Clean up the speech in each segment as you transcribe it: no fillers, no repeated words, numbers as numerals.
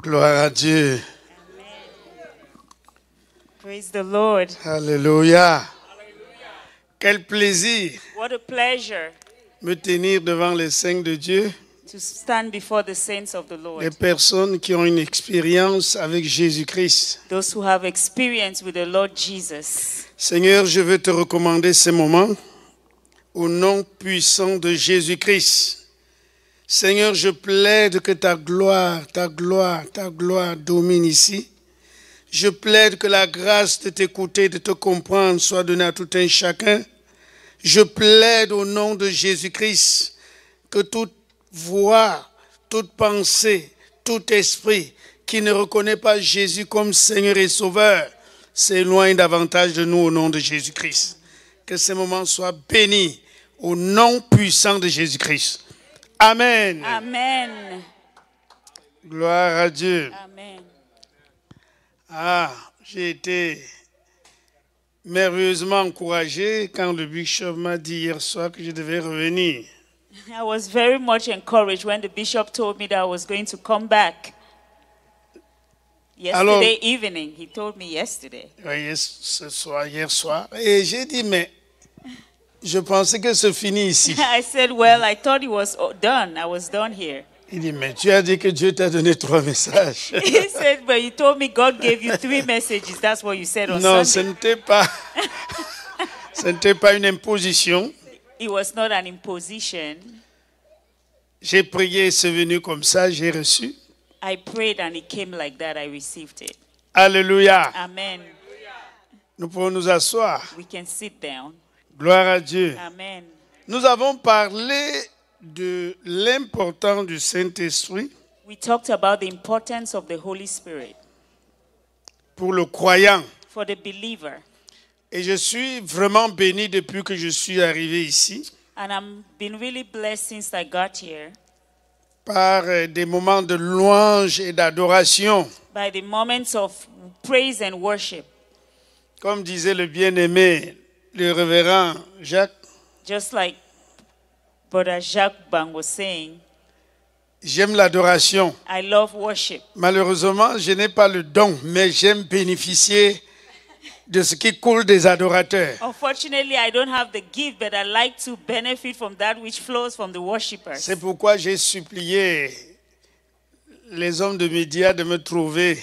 Gloire à Dieu. Praise the Lord. Alléluia. Quel plaisir What a pleasure me tenir devant les saints de Dieu, to stand before the saints of the les Lord. personnes qui ont une expérience avec Jésus-Christ. Those who have experience with the Lord Jesus. Seigneur, je veux te recommander ces moments au nom puissant de Jésus-Christ. Seigneur, je plaide que ta gloire domine ici. Je plaide que la grâce de t'écouter, de te comprendre soit donnée à tout un chacun. Je plaide au nom de Jésus-Christ que toute voix, toute pensée, tout esprit qui ne reconnaît pas Jésus comme Seigneur et Sauveur s'éloigne davantage de nous au nom de Jésus-Christ. Que ces moments soient bénis au nom puissant de Jésus-Christ. Amen. Amen. Gloire à Dieu. Amen. J'ai été merveilleusement encouragé quand le bishop m'a dit hier soir que je devais revenir. I was very much encouraged when the bishop told me that I was going to come back. Yesterday evening, he told me yesterday. Oui, hier soir. Et j'ai dit, mais je pensais que c'est fini ici. I said, well, I thought it was done. I was done here. Il dit, mais tu as dit que Dieu t'a donné 3 messages. He said, but you told me God gave you 3 messages. That's what you said on Non, Sunday. ce n'était pas une imposition. It was not an imposition. J'ai prié, c'est venu comme ça, j'ai reçu. I prayed and it came like that. I received it. Alléluia. Amen. Nous pouvons nous asseoir. We can sit down. Gloire à Dieu. Amen. Nous avons parlé de l'importance du Saint-Esprit We talked about the importance of the Holy Spirit pour le croyant. for the believer. Et je suis vraiment béni depuis que je suis arrivé ici And I've been really blessed since I got here par des moments de louange et d'adoration. by the moments of praise and worship. Comme disait le bien-aimé, le révérend Jacques, Just like Brother Jacques Bang was saying, j'aime l'adoration. I love worship. Malheureusement, je n'ai pas le don, mais j'aime bénéficier de ce qui coule des adorateurs. Unfortunately, I don't have the gift, but I like to benefit from that which flows from the worshippers. C'est pourquoi j'ai supplié les hommes de médias de me trouver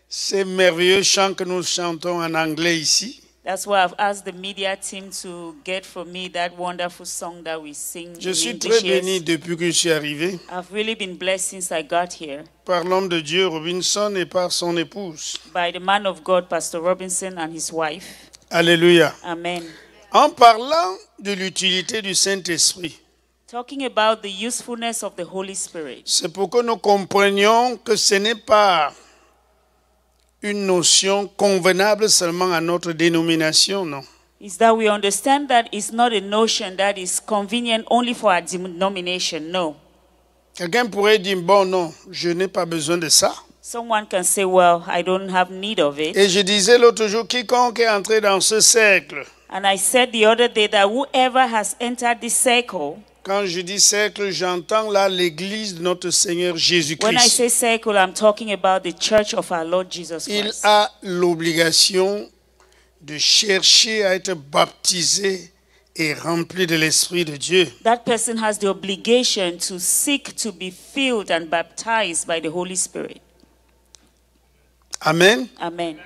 ces merveilleux chants que nous chantons en anglais ici. That's why I've asked the media team to get for me that wonderful song that we sing Je in suis English. très béni depuis que je suis arrivé I've really been blessed since I got here par l'homme de Dieu Robinson et par son épouse. by the man of God, Pastor Robinson, and his wife. Alléluia. Amen. En parlant de l'utilité du Saint-Esprit, Talking about the usefulness of the Holy Spirit. c'est pour que nous comprenions que ce n'est pas une notion convenable seulement à notre dénomination, non. Is that we understand that it's not a notion that is convenient only for our denomination. No. Quelqu'un pourrait dire, bon, non, je n'ai pas besoin de ça. Someone can say, well, I don't have need of it. Et je disais l'autre jour, quiconque est entré dans ce cercle, And I said the other day that whoever has entered this circle, quand je dis cercle, j'entends là l'église de notre Seigneur when I Jésus-Christ. say circle, I'm talking about the church of our Lord Jesus Il Christ. a l'obligation de chercher à être baptisé et rempli de l'Esprit de Dieu. That person has the obligation to seek to be filled and baptized by the Holy Spirit. Amen. Amen.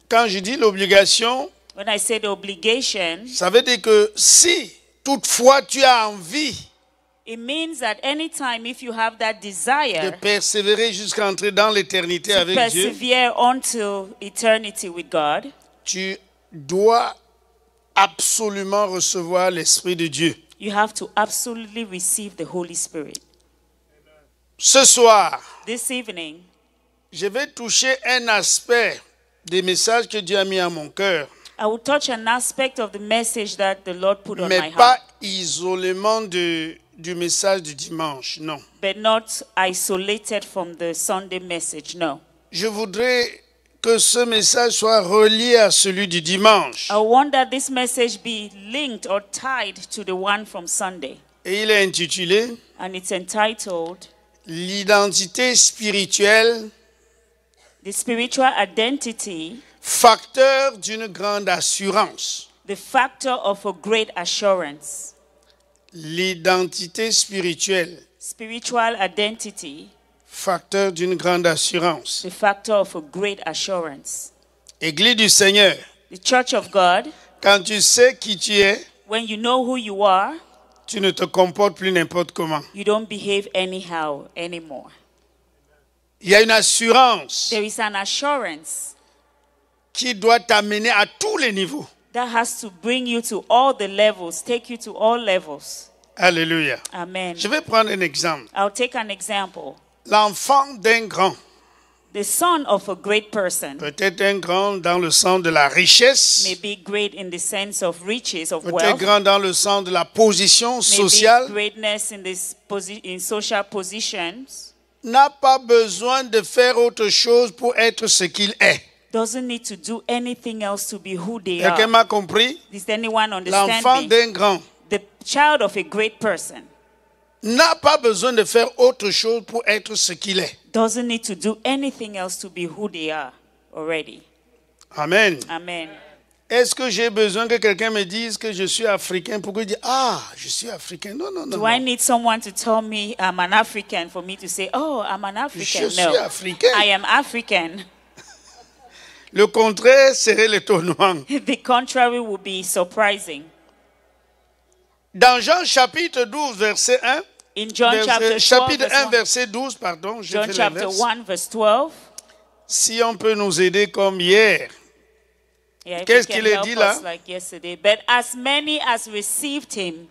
Quand je dis l'obligation, When I say the obligation, ça veut dire que si toutefois tu as envie it means that anytime if you have that de desire persévérer jusqu'à entrer dans l'éternité to avec Dieu, persevere unto eternity with God, tu dois absolument recevoir l'Esprit de Dieu. you have to absolutely receive the Holy Spirit. Ce soir, This evening, je vais toucher un aspect des messages que Dieu a mis à mon cœur, I will touch an aspect of the message that the Lord put on my mais pas heart, isolément du message du dimanche, non. but not isolated from the Sunday message, no. Je voudrais que ce message soit relié à celui du dimanche. I want that this message be linked or tied to the one from Sunday. Et il est intitulé And it's entitled, « l'identité spirituelle, The spiritual identity, facteur d'une grande assurance. the factor of a great assurance. L'identité spirituelle, Spiritual identity, facteur d'une grande assurance. the factor of a great assurance. Église du Seigneur, The church of God, quand tu sais qui tu es, when you know who you are, tu ne te comportes plus n'importe comment. you don't behave anyhow anymore. Il y a une assurance There is an assurance qui doit t'amener à tous les niveaux. that has to bring you to all the levels, take you to all levels. Alléluia. Amen. Je vais prendre un exemple. I'll take an example. L'enfant d'un grand, The son of a great person peut-être un grand dans le sens de la richesse, may be great in the sense of riches, of peut-être wealth, grand dans le sens de la position may sociale, be greatness in in social positions, n'a pas besoin de faire autre chose pour être ce qu'il est. doesn't need to do anything else to be who they Quelqu'un are. m'a compris? Does anyone understand L'enfant me? d'un grand The child of a great person n'a pas besoin de faire autre chose pour être ce qu'il est. doesn't need to do anything else to be who they are already. Amen. Amen. Est-ce que j'ai besoin que quelqu'un me dise que je suis africain pour que je dise ah, je suis africain? Non, non, non. Do I non. need someone to tell me I'm an African for me to say, oh, I'm an African? Je suis No, africain. I am African. Le contraire serait l'étonnement. The contrary would be surprising. Dans Jean chapitre 12, verset 1, In John chapter 12, chapitre verse 1, 1, verset 12, pardon, je John fais chapter l'inverse. 1, verse 12. Si on peut nous aider comme hier. Yeah, if Qu'est-ce you can qu'il help dit us là? like yesterday. But as many as received him,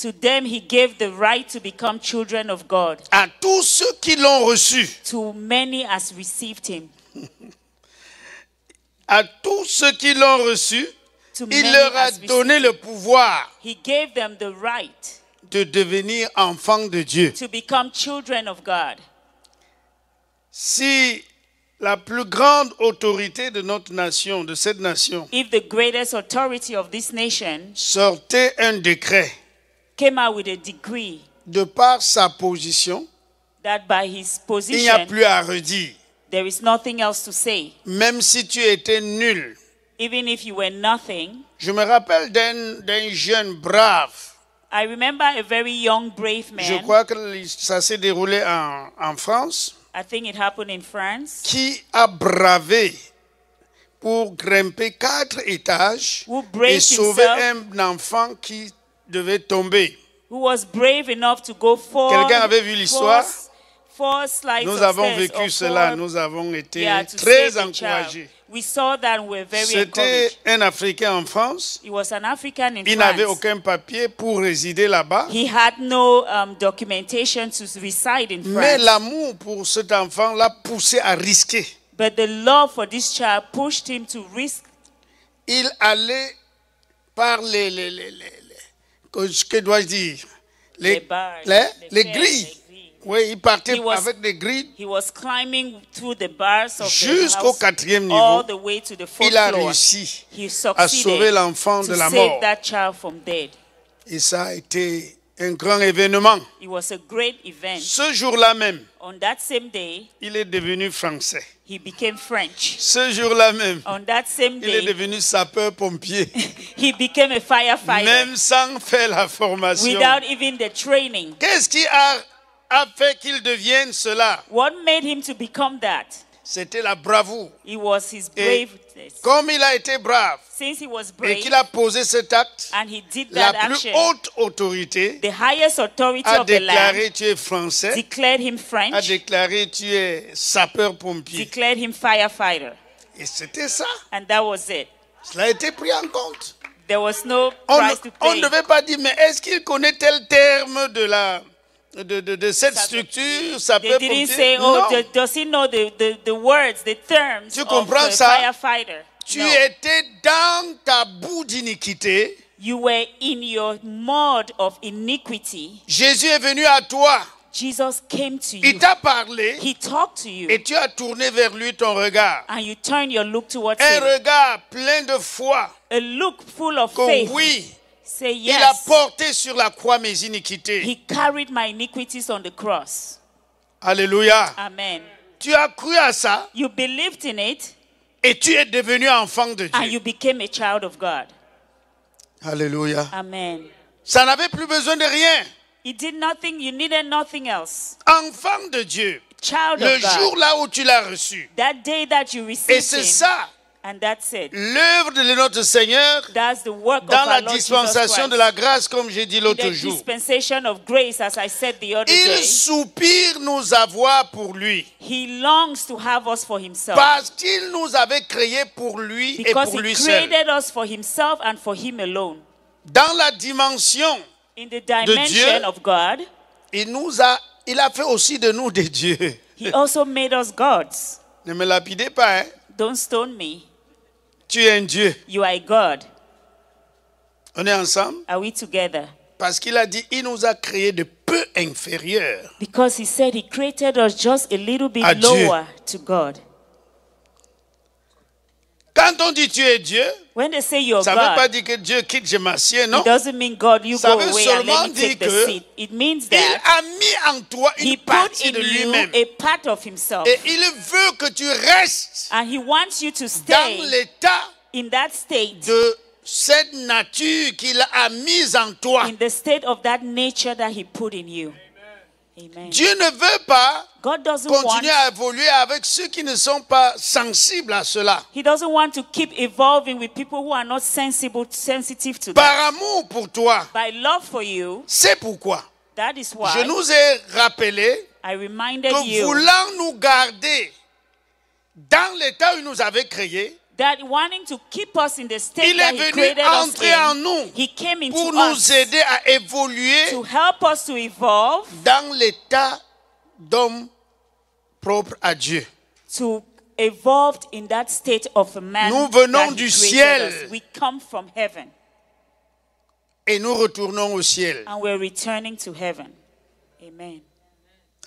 to them he gave the right to become children of God. À tous ceux qui l'ont reçu, To many as received him. à tous ceux qui l'ont reçu, To il many leur a as donné received le him. pouvoir He gave them the right de devenir enfants de Dieu. to become children of God. Si la plus grande autorité de notre nation, de cette nation, If the greatest authority of this nation sortait un décret came out with a decree de par sa position, that by his il n'y a position plus à redire. there is nothing else to say, Même si tu étais nul. even if you were nothing. Je me rappelle d'un jeune brave. I remember a very young, brave Je man. crois que ça s'est déroulé en France, I think it happened in France. qui a bravé pour grimper 4 étages Who braved et sauver himself. un enfant qui devait tomber. Who was brave enough to go Quelqu'un avait vu l'histoire? four slides Nous of avons stairs vécu or cela, four- nous avons été yeah, to très save a child. encouragés. We saw that and we're very C'était encouraged. un Africain en France. He was an African in Il n'avait France. aucun papier pour résider là-bas. He had no documentation to reside in Mais France. l'amour pour cet enfant l'a poussé à risquer. But the love for this child pushed him to risk. Il allait par que dois-je dire? Les barres, les les grilles. fers, les grilles. Oui, il partait He was- avec des grilles He was climbing through the bars of the jusqu'au house 4e all niveau. the way to the fourth Il a floor. réussi He à sauver succeeded l'enfant de to la save mort. that child from death. Et ça a été un grand événement. It was a great event. Ce jour-là même, On that same day, il est devenu français. he became French. Ce jour-là même, On that same il est day, devenu sapeur-pompier. he became a firefighter Même sans faire la formation. without even the training. Qu'est-ce qui a fait qu'il devienne cela? What made him to become that? C'était la bravoure. It was his Et braveness. comme il a été brave Since he was et brave qu'il a posé cet acte, and he did la that plus action, haute autorité the highest authority a of the land déclaré tu es français, declared him a French, déclaré tu es sapeur-pompier. declared him firefighter. Et c'était ça. And that was it. Cela a été pris en compte. There was no On price to on pay. ne devait pas dire, mais est-ce qu'il connaît tel terme de cette structure, They sapeur-pompier? didn't say, Non. oh, does he know the words, the terms Tu of comprends the ça? firefighter? Tu No. étais dans ta boue d'iniquité. You were in your mud of iniquity. Jésus est venu à toi. Jesus came to Il you. t'a parlé He talked to you. et tu as tourné vers lui ton regard. And you turned your look towards Un him. regard plein de foi. A look full of Que faith. oui, Say il a yes. porté sur la croix mes iniquités. He carried my iniquities on the cross. Alléluia. Amen. Tu as cru à ça You believed in it et tu es devenu enfant de and Dieu. you became a child of God. Alléluia. Amen. Ça n'avait plus besoin de rien. You did nothing, you needed nothing else. Enfant de Dieu. Child Le of God. jour là où tu l'as reçu. That day that you Et received c'est him, ça, and that's it. l'œuvre de notre Seigneur That's the work dans of la our Lord Jesus dispensation Christ. de la grâce, comme j'ai dit In l'autre the jour. dispensation of grace, as I said the other Il day, soupire nous avoir pour lui. he longs to have us for himself. Parce qu'il nous avait créés pour lui et Because pour he lui seul. created us for himself and for him alone. Dans la dimension, In the dimension of God, il a fait aussi de nous des dieux. he also made us gods. Ne me lapidez pas, hein? Don't stone me. Tu es un Dieu. You are a God. On est ensemble? Are we together? Parce qu'il a dit, il nous a créés de peu inférieurs. Because he said he created us just a little bit À Dieu. lower to God. Quand on dit tu es Dieu, When they say you're ça ne veut pas God, dire que Dieu quitte, je m'assieds, non? it doesn't mean God, you Ça go veut away and let seulement me take dire the que seat. It means Il that a mis en toi he une put partie in de you lui-même. a part of himself. Et il veut que tu restes And he wants you to dans stay l'état in that state, de cette nature qu'il a mise en toi. in the state of that nature that he put in you. Amen. Dieu ne veut pas God doesn't want, continuer à évoluer avec ceux qui ne sont pas sensibles à cela. he doesn't want to keep evolving with people who are not sensitive to that. Par amour pour toi, By love for you, c'est pourquoi that is je why nous ai rappelé I reminded que you voulant nous garder dans l'état où il nous avait créés, that wanting to keep us in the state il that est he venu created us entrer en in, nous he came into pour nous us aider à évoluer to help us to evolve, dans l'état d'homme propre à Dieu. to evolve in that state of a man. Nous venons that he du created ciel. us. We come from heaven Et nous retournons au ciel. and we're returning to heaven. Amen.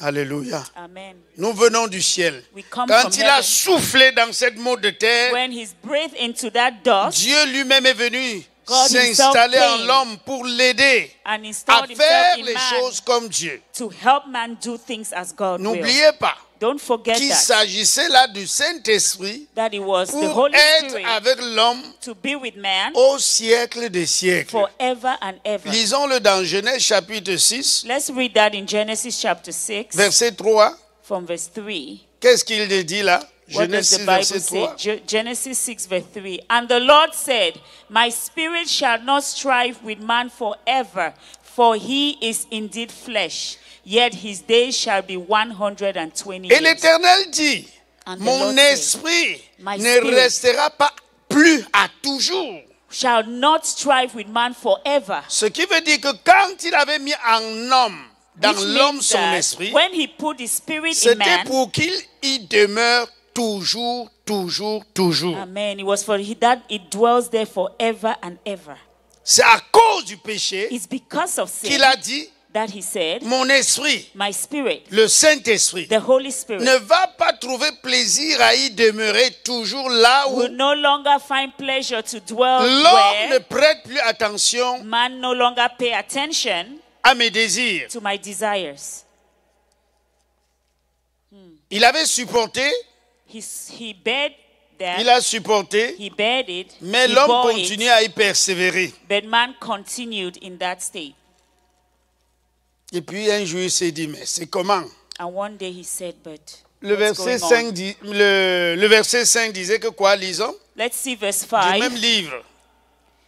Alléluia. Amen. Nous venons du ciel. We come Quand from il a heaven. soufflé dans cette mode de terre, When he's breathed into that dust Dieu lui-même est venu God s'installer himself en came l'homme pour l'aider and à installed faire himself in les man choses comme Dieu. to help man do things as God will. N'oubliez pas Don't forget qu'il that s'agissait là du Saint-Esprit it was the pour Holy être Spirit avec l'homme to be with man au siècle des siècles. forever and ever. Lisons-le dans Genèse chapitre 6, Let's read that in Genesis chapter 6 verset 3. from verse 3. Qu'est-ce qu'il dit là? What Genèse does 6, the Bible verset say? 3. Genesis 6 verse 3. And the Lord said, My spirit shall not strive with man forever, for he is indeed flesh, yet his days shall be 120 Et years. l'Éternel dit, And the mon Lord said, esprit My ne spirit restera pas plus à toujours. shall not strive with man forever. Ce qui veut dire que quand il avait mis en homme, dans Which l'homme means son that esprit, when he put his spirit in c'était man, pour qu'il y demeure toujours, toujours, toujours. amen, it was for that it dwells there forever and ever. C'est à cause du péché It's because of sin qu'il a dit, that he said, mon esprit, My spirit, le Saint-Esprit, the Holy Spirit, ne va pas trouver plaisir à y demeurer toujours là où will no longer find pleasure to dwell l'homme ne where prête plus attention man no longer pay attention à mes désirs. to my desires. Il avait supporté, He bared that, il a supporté, he bared it, mais he l'homme bore continue it, à y persévérer. but man continued in that state. Et puis un jour il s'est dit, mais c'est comment? And one day he said, but Le what's verset, going on? 5 le verset 5 disait que quoi, lisons? Let's see verse Du 5. même livre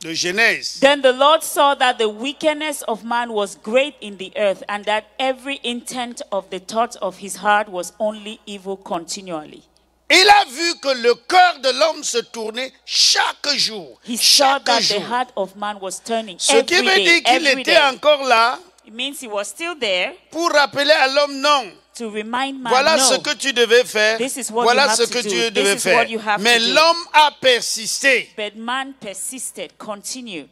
de Genèse. Then the Lord saw that the wickedness of man was great in the earth, and that every intent of the thoughts of his heart was only evil continually. Il a vu que le cœur de l'homme se tournait chaque jour. He saw Chaque that jour. the heart of man was turning Ce qui veut every dire day, qu'il every était day. encore là It means he was still there pour rappeler à l'homme, non, to remind man, voilà no, ce que tu devais faire, this is what voilà you have ce to que do. tu This devais is faire. what you have Mais to do. l'homme a persisté. But man persisted, continued.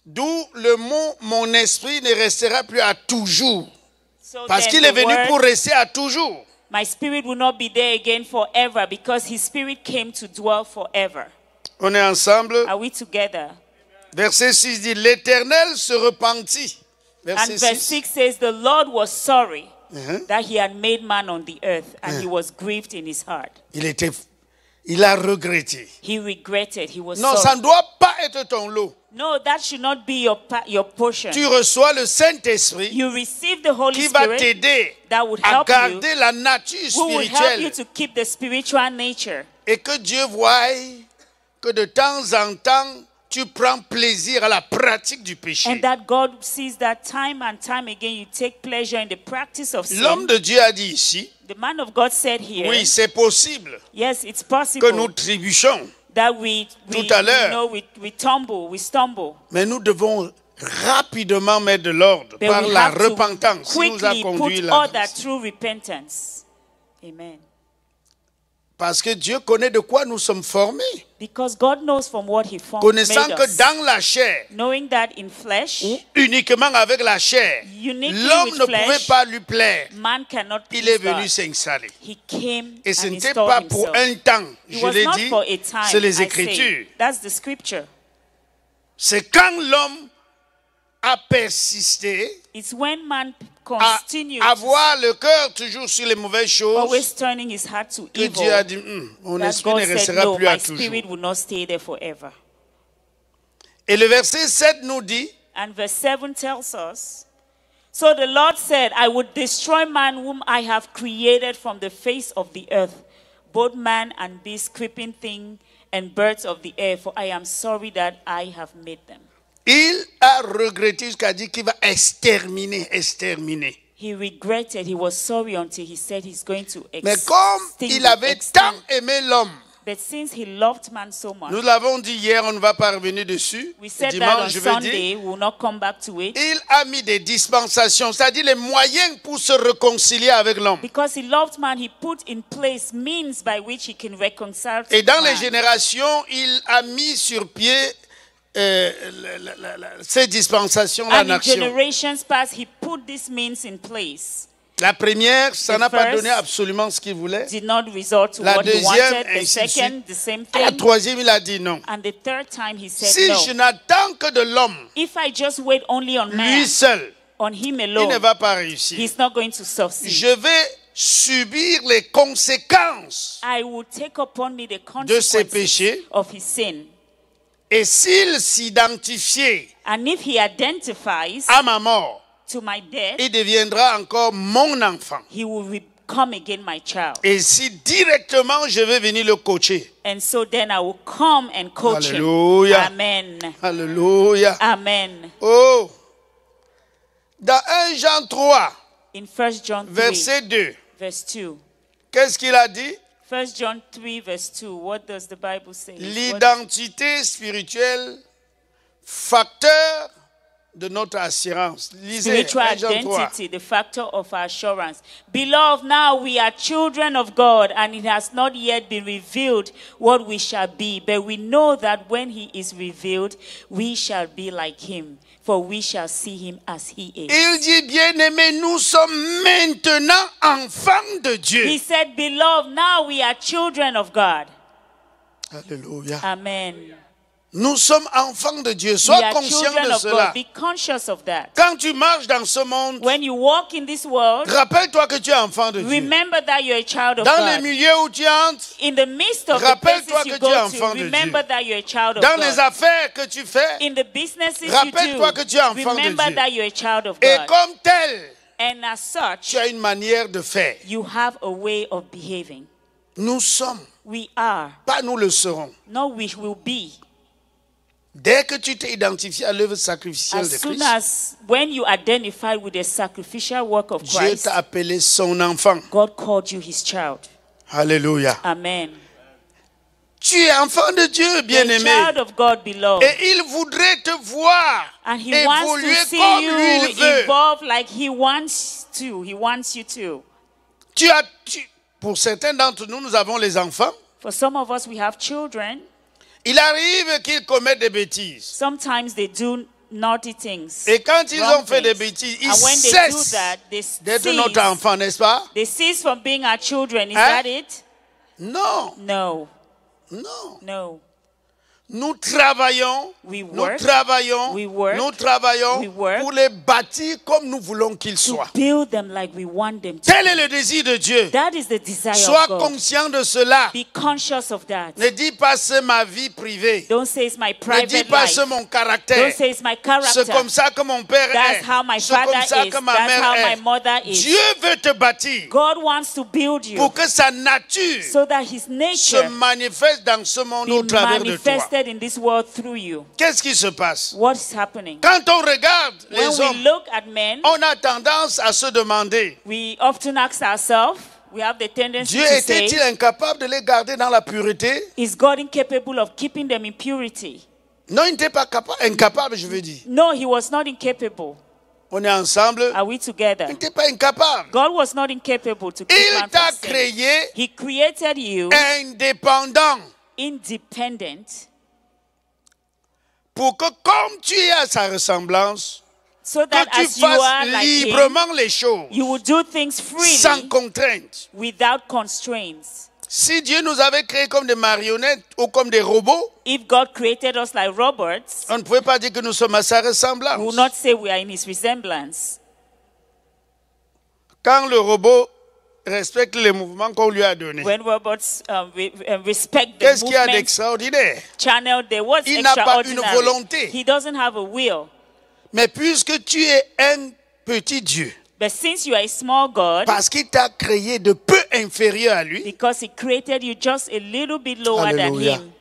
D'où le mot « mon esprit ne restera plus à toujours ». So Parce then qu'il est the venu word, pour rester à toujours. my spirit will not be there again forever, because his spirit came to dwell forever. On est ensemble. Are we together? Verset 6 dit, l'Éternel se repentit. And Verset verse 6. 6 says, the Lord was sorry. that he had made man on the earth, and he was grieved in his heart. Il a regretté. He regretted. He was Non, sorry. ça ne doit pas être ton lot. No, that should not be your portion. Tu reçois le Saint-Esprit You receive the Holy qui va Spirit t'aider that would à help garder you, la nature who will help you spirituelle. to keep the spiritual nature. Et que Dieu voie que de temps en temps, tu prends plaisir à la pratique du péché. And that God sees that time and time again you take pleasure in the practice of sin. L'homme de Dieu a dit ici, The man of God said here, oui, c'est possible yes, it's que possible nous trébuchons, that we tout à l'heure. you know, we tumble, we stumble. mais nous devons rapidement mettre de l'ordre But par we la have to repentance qui nous a quickly conduit put là. order through repentance. Amen. Parce que Dieu connaît de quoi nous sommes formés. Because God knows from what He formed, Connaissant made que us. dans la chair, Knowing that in flesh, ou uniquement avec la chair, uniquely l'homme with ne flesh, pouvait pas lui plaire. man cannot Il est please venu God. s'installer. He came Et ce and n'était installed pas pour himself. un temps, It je was l'ai not dit, for a time, c'est les I Écritures. say. That's the scripture. C'est quand l'homme a persisté It's when man à continues avoir le cœur toujours sur les mauvaises choses always turning his heart to que evil, Dieu a dit, mon that esprit God ne said, restera no, plus à my toujours. spirit will not stay there forever. Et le verset 7 nous dit, And verse 7 tells us, so the Lord said, I would destroy man whom I have created from the face of the earth, both man and beast, creeping thing, and birds of the air, for I am sorry that I have made them. il a regretté jusqu'à dire qu'il va exterminer. He regretted, he was sorry until he said he's going to Mais comme il avait tant aimé l'homme, But since he loved man so much, nous l'avons dit hier, on ne va pas revenir dessus. we said that on Dimanche, je veux Sunday, dire, we will not come back to it. il a mis des dispensations, c'est-à-dire les moyens pour se réconcilier avec l'homme. Because he loved man, he put in place means by which he can reconcile to Et dans les man. générations, il a mis sur pied ces dispensations-là And en in action. generations past, he put these means in place. La première, ça The n'a pas first donné absolument ce qu'il voulait. Did not resort to La what he deuxième, wanted. The ainsi de second, suite. the same À la thing. troisième, il a dit non. And the third time, he said Si no. je n'attends que de l'homme, If I just wait only on lui man, seul, on him il ne alone, va pas réussir. he's not going to succeed. Je vais subir les conséquences. I will take upon me the de ses consequences péchés. of his sin. Et s'il s'identifiait And if he identifies à ma mort, to my death, il deviendra encore mon enfant. he will become again my child. Et si directement je vais venir le coacher. And so then I will come and coach Alléluia. him. Amen. Alléluia. Amen. Oh. Dans 1 Jean 3, In 1 John 3, verset 2, verse 2. qu'est-ce qu'il a dit? 1 John 3, verse 2. What does the Bible say? L'identité spirituelle, facteur de notre assurance. Lisez Spiritual 1 Jean 3. identity, the factor of our assurance. Beloved, now we are children of God, and it has not yet been revealed what we shall be. But we know that when he is revealed, we shall be like him, for we shall see him as he is. Il dit, bien-aimés, nous sommes maintenant enfants de Dieu. He said, beloved, now we are children of God. Alléluia. Amen. Nous sommes enfants de Dieu. We Sois are conscient children de of cela. God. Be conscious of that. Quand tu marches dans ce monde, When you walk in this world, rappelle-toi que tu es enfant de Dieu. remember that you're a child of Dans les God. milieux où tu entres, In the midst of the rappelle-toi places you que tu es go enfant to, de remember Dieu. that you're a child of dans les God. affaires que tu fais, In the businesses you rappelle-toi que tu es do, enfant de remember Dieu. that you're a child of Et God. comme tel, And as such, tu as une manière de faire. you have a way of behaving. Nous sommes, We are, pas nous le serons. not we will be. Dès que tu t'es identifié à l'œuvre sacrificielle de As soon Christ, as when you identify with the sacrificial work of Dieu Christ, t'a appelé son enfant. God called you his child. Alléluia. Amen. Tu es enfant de Dieu, You're a bien-aimé. child of God, beloved. Et il voudrait te voir And he wants évoluer to see comme lui il you veut. evolve like he wants to. He wants you to. Pour certains d'entre nous, nous avons les enfants. For some of us, we have children. Il arrive qu'ils commettent des bêtises. Sometimes they do naughty things. Et quand ils wrong ont fait des things. bêtises, ils And when they do cessent that, d'être notre enfant, n'est-ce pas? they cease from being our children. Is Hein? that it? Non, No, non. no. nous travaillons, We nous work, travaillons, we work, nous travaillons we work. pour les bâtir comme nous voulons qu'ils to soient. build them like we want them to. Tel est le désir de Dieu. That is the desire Sois of God. conscient de cela. Be conscious of that. Ne dis pas c'est ma vie privée. Don't say it's my Ne dis private pas life. c'est mon Don't caractère. say it's my C'est character. comme ça que mon père That's est. how my C'est comme father ça is. que ma That's how mère my est. mother is. Dieu veut te bâtir God wants to build you pour que sa nature so that His se nature manifeste dans ce monde au be travers de toi. manifested in this world through you. Qu'est-ce qui se passe? What is happening? Quand on regarde When les we hommes, look at men, on a tendance à se demander, we often ask ourselves, we have the tendency Dieu to say, était-il incapable de les garder dans la pureté? is God incapable of keeping them in purity? Non, il n'était pas incapable, je veux dire. No, He was not incapable. On est ensemble. Are we together? Il n'était pas incapable. God was not incapable to keep Il man t'a from sin. créé He created you indépendant independent pour que comme tu es à sa ressemblance, so que that tu as you are fasses like Him, librement les choses, you will do things freely sans contrainte. without constraints. Si Dieu nous avait créés comme des marionnettes ou comme des robots, If God created us like robots, on ne pouvait pas dire que nous sommes à sa we will ressemblance. not say we are in His resemblance. Quand le robot respecte les mouvements qu'on lui a donnés, When robots respect the qu'est-ce qu'il y a movement d'extraordinaire? channel, there was Il n'a pas une extraordinary. volonté. He doesn't have a will. Mais puisque tu es un petit Dieu, But since you are a small God, parce qu'il t'a créé de peu inférieur à lui, because He created you just a little bit lower Alléluia. than Him,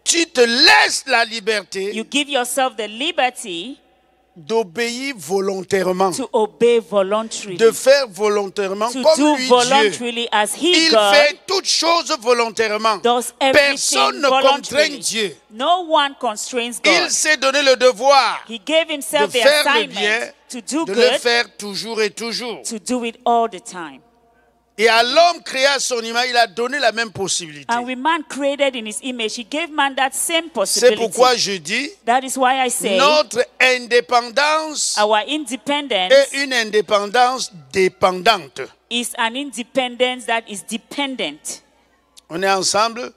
tu te laisses la liberté you give yourself the liberty d'obéir volontairement, to obey voluntarily, de faire volontairement to comme do lui Dieu. voluntarily as He, Il God, fait toutes choses volontairement. does Personne everything ne contraint voluntarily. Dieu. No one constrains God. Il s'est donné le devoir He gave de Himself the faire le assignment bien, to do de le good, faire toujours et toujours. to do it all the time. Et à l'homme créé à son image, il a donné la même possibilité. And with man created in His image, He gave man that same C'est possibility. pourquoi je dis, That is why I say notre indépendance our independence est une indépendance dépendante. is an independence that is dependent. On est ensemble.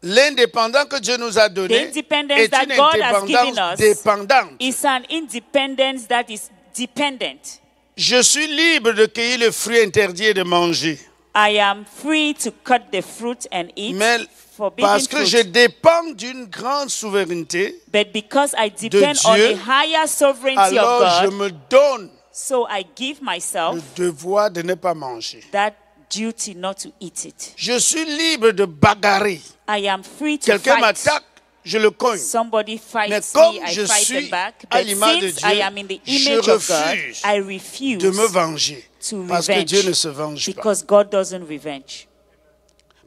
L'indépendance que Dieu nous a donné The independence est that une God has given indépendance us dépendante. is an independence that is dependent. Je suis libre de cueillir le fruit interdit et de manger. I am free to cut the fruit and eat Mais forbidden parce que je fruit. dépends d'une grande souveraineté, But because I depend on Dieu, the higher sovereignty of alors je God, me donne so I give myself le devoir de ne pas manger. that duty not to eat it. Je suis libre de bagarrer. I am free to Quelqu'un fight. m'attaque, je le cogne. Somebody Mais fights comme me, I je fight suis them back. à But l'image de since Dieu, I am in the je image of God, refuse I refuse de me venger. to Parce que revenge Dieu ne se venge pas. because God doesn't revenge.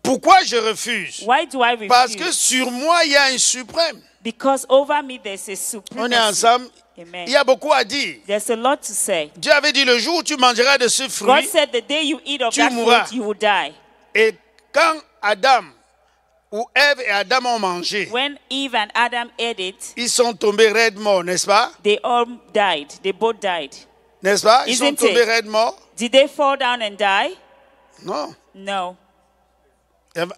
Pourquoi je refuse? Why do I Parce que refuse? sur moi, il y a un suprême. Because over me there's a On est supremacy. ensemble. Amen. Il y a beaucoup à dire. There's a lot to say. Dieu avait dit le jour où tu mangeras de ce God fruit. said the day you eat of Tu that mourras. fruit, you will die. Et quand Adam ou Ève et Adam ont mangé, When Eve and Adam ate it, ils sont tombés raides morts, n'est-ce pas? they all died. They both died. N'est-ce pas? Ils Isn't sont tombés it? raides morts? Did they fall down and die? Non. No.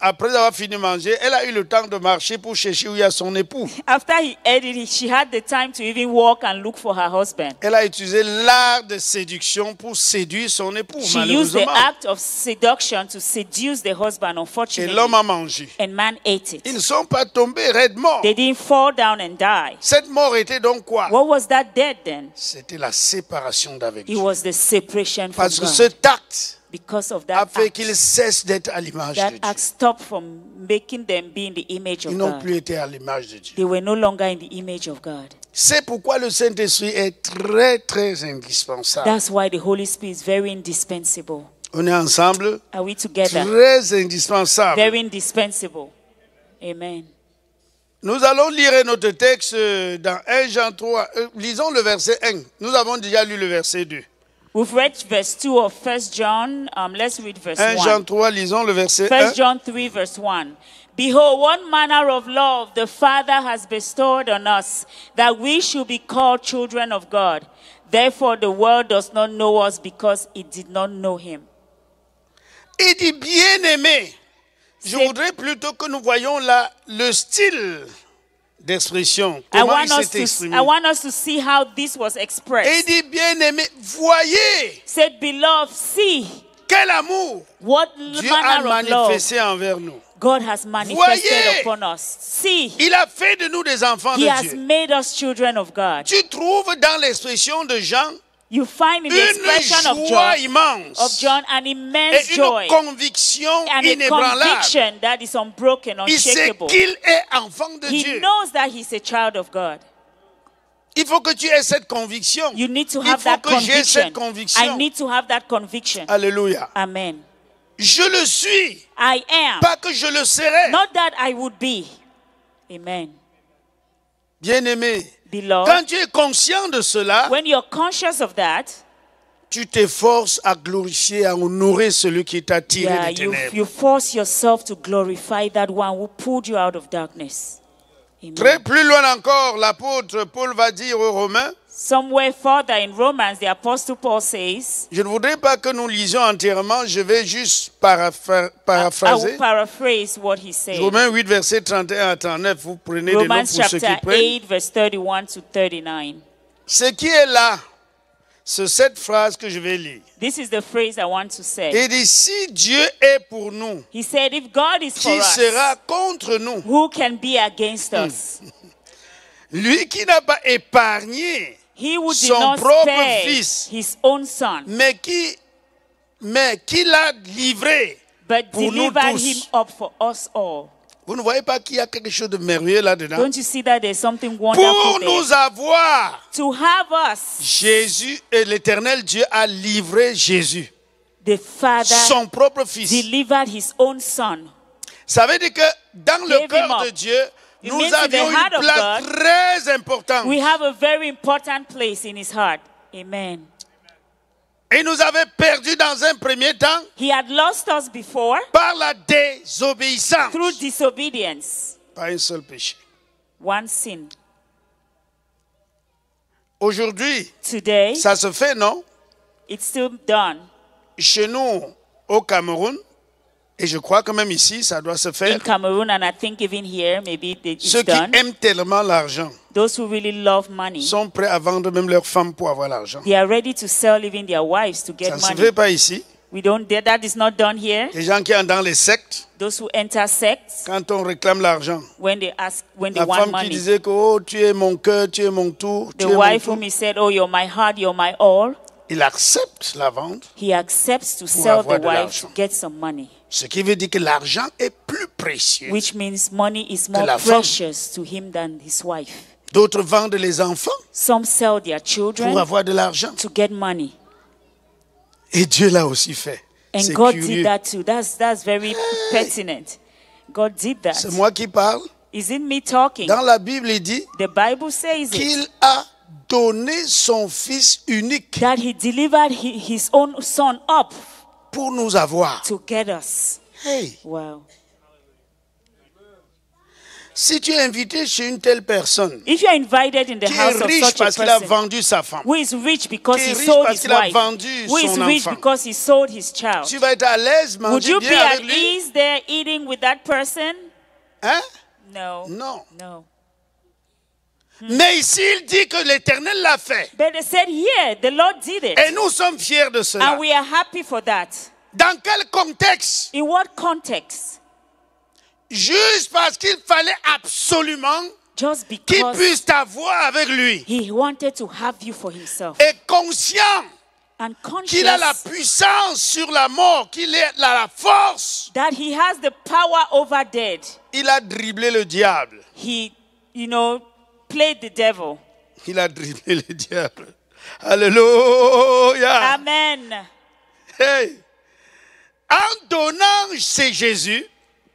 Après avoir fini de manger, elle a eu le temps de marcher pour chercher où il y a son époux. After he ate it, she had the time to even walk and look for her husband. Elle a utilisé l'art de séduction pour séduire son époux, She used the malheureusement. act of seduction to seduce the husband, Et l'homme unfortunately. a mangé. And man ate Ils ne it. sont pas tombés raides morts. They didn't fall down and die. Cette mort était donc quoi? What was that dead then? C'était la séparation d'avec It Dieu. was the separation from Parce que God. cet acte Because of a that fait act. qu'ils cessent d'être à l'image de That Dieu. act stopped from making them be in the image Ils of n'ont God. plus été à l'image de Dieu. They were no longer in the image of God. C'est pourquoi le Saint-Esprit est très, très indispensable. That's why the Holy Spirit is very indispensable. On est ensemble? Are we together? Très indispensable. Very indispensable. Amen. Nous allons lire notre texte dans 1 Jean 3. Lisons le verset 1. Nous avons déjà lu le verset 2. We've read verse 2 of 1 John. Let's read verse 1 Jean 1. 3, lisons le verset 1 1. John 3 verse 1. Behold, what manner of love the Father has bestowed on us, that we should be called children of God. Therefore the world does not know us because it did not know him. Il dit bien-aimé. Je C'est- voudrais plutôt que nous voyions là le style d'expression. I Comment want, il s'est exprimé. I want us to see how this was Et il expressed. dit, bien-aimé, voyez Said, beloved, see quel amour what Dieu a manner of love manifesté envers nous. God has manifested Voyez. upon us. See, Il a fait de nous des enfants He de has Dieu. made us children of God. Tu trouves dans l'expression de Jean You find in the une expression of joie John, immense an immense et joy une conviction and a inébranlable. conviction that is unbroken, Il sait unshakable. qu'il est enfant de He Dieu. knows that he's a child of God. Il faut que tu aies cette conviction. You need to Il have faut that que j'aie cette conviction. I conviction. need to have that conviction. Alléluia. Amen. Je le suis, I am. pas que je le serai. Not that I would be. Amen. Bien-aimé, Beloved, quand tu es conscient de cela, when you're conscious of that, tu t'efforces à glorifier, à honorer celui qui t'a tiré yeah, des ténèbres. you force yourself to glorify that one who pulled you out of darkness. Amen. Très plus loin encore, l'apôtre Paul va dire aux Romains, Somewhere further in Romans, the Apostle Paul says, je ne voudrais pas que nous lisions entièrement, je vais juste I will paraphraser. paraphrase what he said. Romains 8, verset 31 à 39, vous prenez des Romans notes pour ceux qui chapter prennent. 8, verse 31 to 39. Ce qui est là, c'est cette phrase que je vais lire. This is the phrase I want to say. Il dit, si Dieu est pour nous, He said, if God is for qui us, sera contre nous? who can be against us? Lui qui n'a pas épargné, He who did son not propre spare fils, his own son, mais qui l'a livré. but pour nous delivered tous. him up for us all. Vous ne voyez pas qu'il y a quelque chose de merveilleux là-dedans? Don't you see that there's something Pour wonderful there? nous avoir, To have us, Jésus et l'Éternel Dieu a livré Jésus, the Father son propre fils. delivered his own son. Ça veut dire que dans le Gave him cœur de up. Dieu, It nous means in the avions heart une of place God, très importante. We have a very important place in his heart. Amen. Et nous avait perdu dans un premier temps He had lost us before par la désobéissance. through disobedience. Pas un seul péché. One sin. Aujourd'hui, Today, ça se fait, non? it's still done. Chez nous, au Cameroun, et je crois que même ici, ça doit se In faire. Cameroon, and I think even here, maybe it's Ceux qui done. aiment tellement l'argent Those who really love money, sont prêts à vendre même leurs femmes pour avoir l'argent. they are ready to sell even their wives to get Ça ne se money. fait pas ici. That is not done here. Les gens qui sont dans les sectes, Those who enter sects, quand on réclame l'argent, when they la want femme qui money, disait que oh, tu es mon cœur, tu es mon tout, tu the es mon wife tout, whom he said, "Oh, you're my heart, you're my all," il accepte la vente, he accepts to sell avoir the de wife l'argent. to get some money. ce qui veut dire que l'argent est plus précieux. Which means money is more la femme. precious to him than his wife. D'autres vendent les enfants Some sell their pour children avoir de l'argent. to get money. Et Dieu l'a aussi fait. And C'est God curieux. did that too. That's very pertinent. God did that. C'est moi qui parle. Is it me talking? Dans la Bible, il dit The Bible says it. qu'il a donné son fils unique That he delivered his own son up pour nous avoir. to get us. Hey, Wow. si tu es invité chez une telle personne If you are invited in the qui house est of riche such a parce qu'il a person vendu sa femme, who is rich because Qui est he riche sold parce his qu'il a wife, vendu who is son rich enfant. because he sold his child, tu vas être à l'aise, would manger you be bien at avec lui? ease there eating with that person? Hein? No. Non. No. Mais ici, il dit que l'Éternel l'a fait. But they said, yeah, the Lord did it. Et nous sommes fiers de cela. And we are happy for that. Dans quel contexte? In what context? Juste parce qu'il fallait absolument Just qu'il because puisse t'avoir avec lui. he wanted to have you for himself. Et conscient And qu'il a la conscious puissance sur la mort, qu'il a la force, that he has the power over death. il a dribblé le diable. He, played the devil. Il a dribblé le diable. Alléluia. Amen. Hey. En donnant chez Jésus,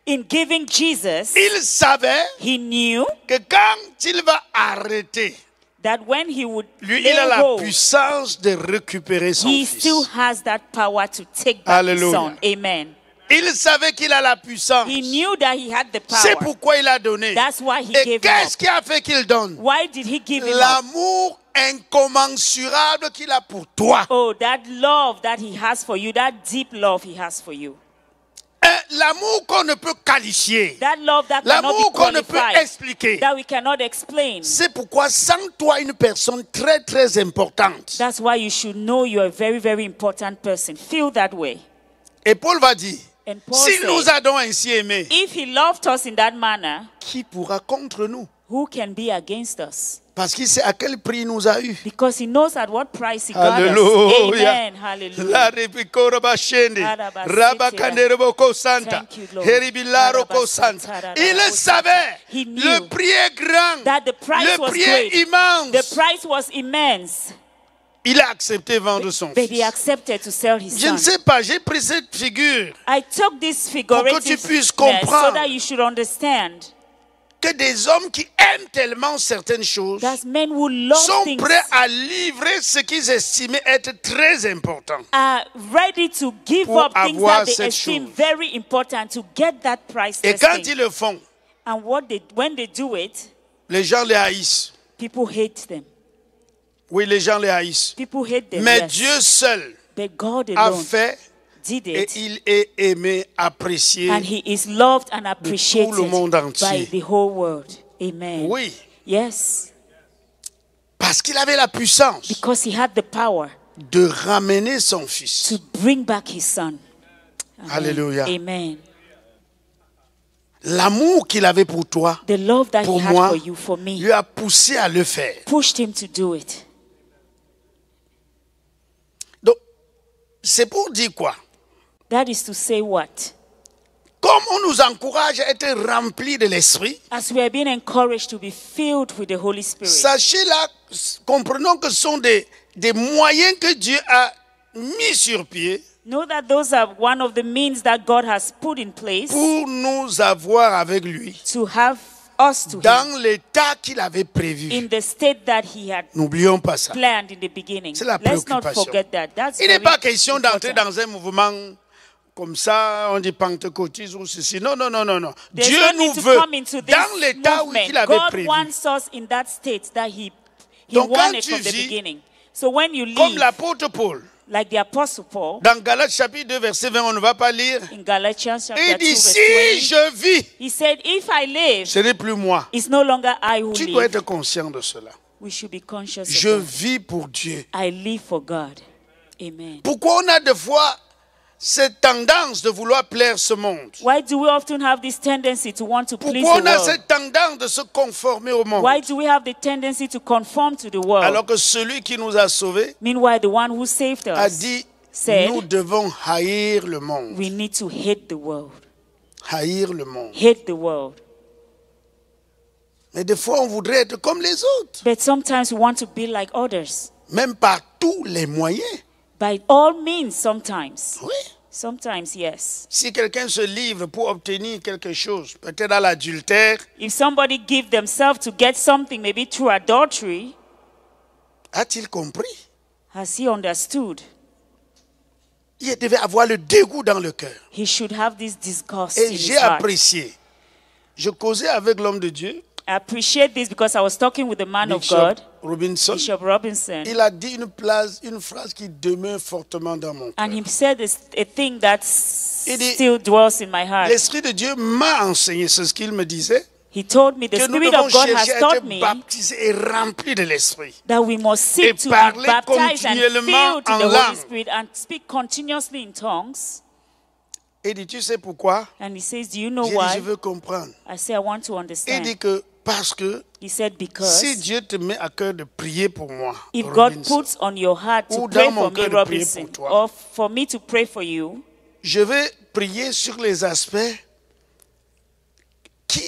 In giving Jesus, il savait he knew que quand il va arrêter, that when he would lui, lay il a la hold, puissance de récupérer son he fils. still has that power to take back his Hallelujah. son. Amen. Il savait qu'il a la puissance. He knew that he had the C'est power. pourquoi il a donné. That's why he Et gave him qu'est-ce up. qui a fait qu'il donne? Why did he give him up? L'amour incommensurable qu'il a pour toi. Oh, that love that he has for you, that deep love he has for you. l'amour qu'on ne peut qualifier, That love that cannot l'amour be qu'on ne peut qualified, expliquer. that we cannot explain. C'est pourquoi, sans toi, une personne très, très importante. That's why you should know you're a very, very important person. Feel that way. Et Paul va dire, And Paul s'il nous said, a donc ainsi aimés, if he loved us in that manner, qui pourra contre nous? who can be against us? Parce qu'il sait à quel prix il nous a eu. Because he knows at what price he got us. Alléluia. Amen. Hallelujah. La repikora bashende, rabakanderebo santa, Thank you, Lord. heribilaro ko santa. Il le savait. He knew Le prix est grand. that the price Le was prix est great. immense. The price was immense. Il a accepté vendre son But he fils. accepted to sell his Je ne son. sais pas, j'ai pris cette figure I took this pour que tu figurative puisses so comprendre that you should understand que des hommes qui aiment tellement certaines choses that men who love sont things prêts à livrer ce qu'ils estimaient être très important. are ready to give Pour up things avoir that they cette esteem chose. very important to get that priceless Et quand thing. ils le font, And when they do it, les gens les haïssent. people hate them. Oui, les gens les haïssent. People hate them. Mais yes. Dieu seul But God a alone fait did et it. il est aimé, apprécié. And he is loved and appreciated tout le monde entier. by the whole world. Amen. Oui, Yes. parce qu'il avait la puissance Because he had the power de ramener son fils. to bring back his son. Amen. Alléluia. Amen. L'amour qu'il avait pour toi, The love that pour he had moi, for you, for me, lui a poussé à le faire. pushed him to do it. Donc, c'est pour dire quoi? That is to say what? Comme on nous encourage à être remplis de l'esprit, As we are being encouraged to be filled with the Holy Spirit, sachez là, comprenons que ce sont des moyens que Dieu a mis sur pied know that those are one of the means that God has put in place pour nous avoir avec lui to have us to him dans l'état qu'il avait prévu. in the state that he had N'oublions pas ça. planned in the beginning. C'est la Let's not préoccupation. forget that. That's Il n'est very pas question d'entrer important. dans un mouvement comme ça, on dit pentecôtisme ou ceci. Non, non, non, non, non. There's Dieu no nous need to veut come into this dans l'état où movement. il avait God prévu. wants us in that state that he Donc, quand wanted tu from the vis beginning. So when you Comme live l'apôtre Paul, like the Apostle Paul dans Galates chapitre 2, verset 20, on ne va pas lire. in Galatians chapter Il 2 dit, verse si 20, je vis, he said, if I live, ce n'est plus moi. it's no longer I who Tu dois live. être conscient de cela. We should be conscious Je of that. vis pour Dieu. I live for God. Amen. Pourquoi on a des fois cette tendance de vouloir plaire ce monde? Why do we often have this tendency to want to please Pourquoi the on a world? cette tendance de se conformer au monde? Why do we have the tendency to conform to the world? Alors que celui qui nous a sauvés Meanwhile, the one who saved a us dit, said, nous devons haïr le monde. we need to hate the world. Haïr le monde. Hate the world. Mais des fois, on voudrait être comme les autres. But sometimes we want to be like others. Même par tous les moyens. By all means, sometimes. Oui. Sometimes, yes. Si quelqu'un se livre pour obtenir quelque chose, peut-être à l'adultère, If somebody give themselves to get something, maybe through adultery, a-t-il compris? has he understood? Il devait avoir le dégoût dans le cœur. He should have this disgust in Et his j'ai heart. apprécié. Je causais avec l'homme de Dieu, I appreciate this because I was talking with the man of Bishop God, Robinson. Bishop Robinson, Il a dit une phrase qui demeure fortement dans mon and cœur. he said a thing that Il dit, still dwells in my heart. L'Esprit de Dieu m'a enseigné, c'est ce qu'il me disait, He told me, the que nous Spirit devons of God chercher has à taught être me baptisés et remplis de l'Esprit. that we must seek Et to be parler baptized and continuellement filled in en the Holy langue. Spirit and speak continuously in tongues. Il dit, tu sais pourquoi? And he says, do you know J'ai dit, je why? veux comprendre. I say, I want to Il understand. dit que parce que He said, because si Dieu te met à cœur de prier pour moi, if God Robinson, puts on your heart to ou pray dans mon for me, cœur de prier Robinson, pour toi, or for me to pray for you, je vais prier sur les aspects qui,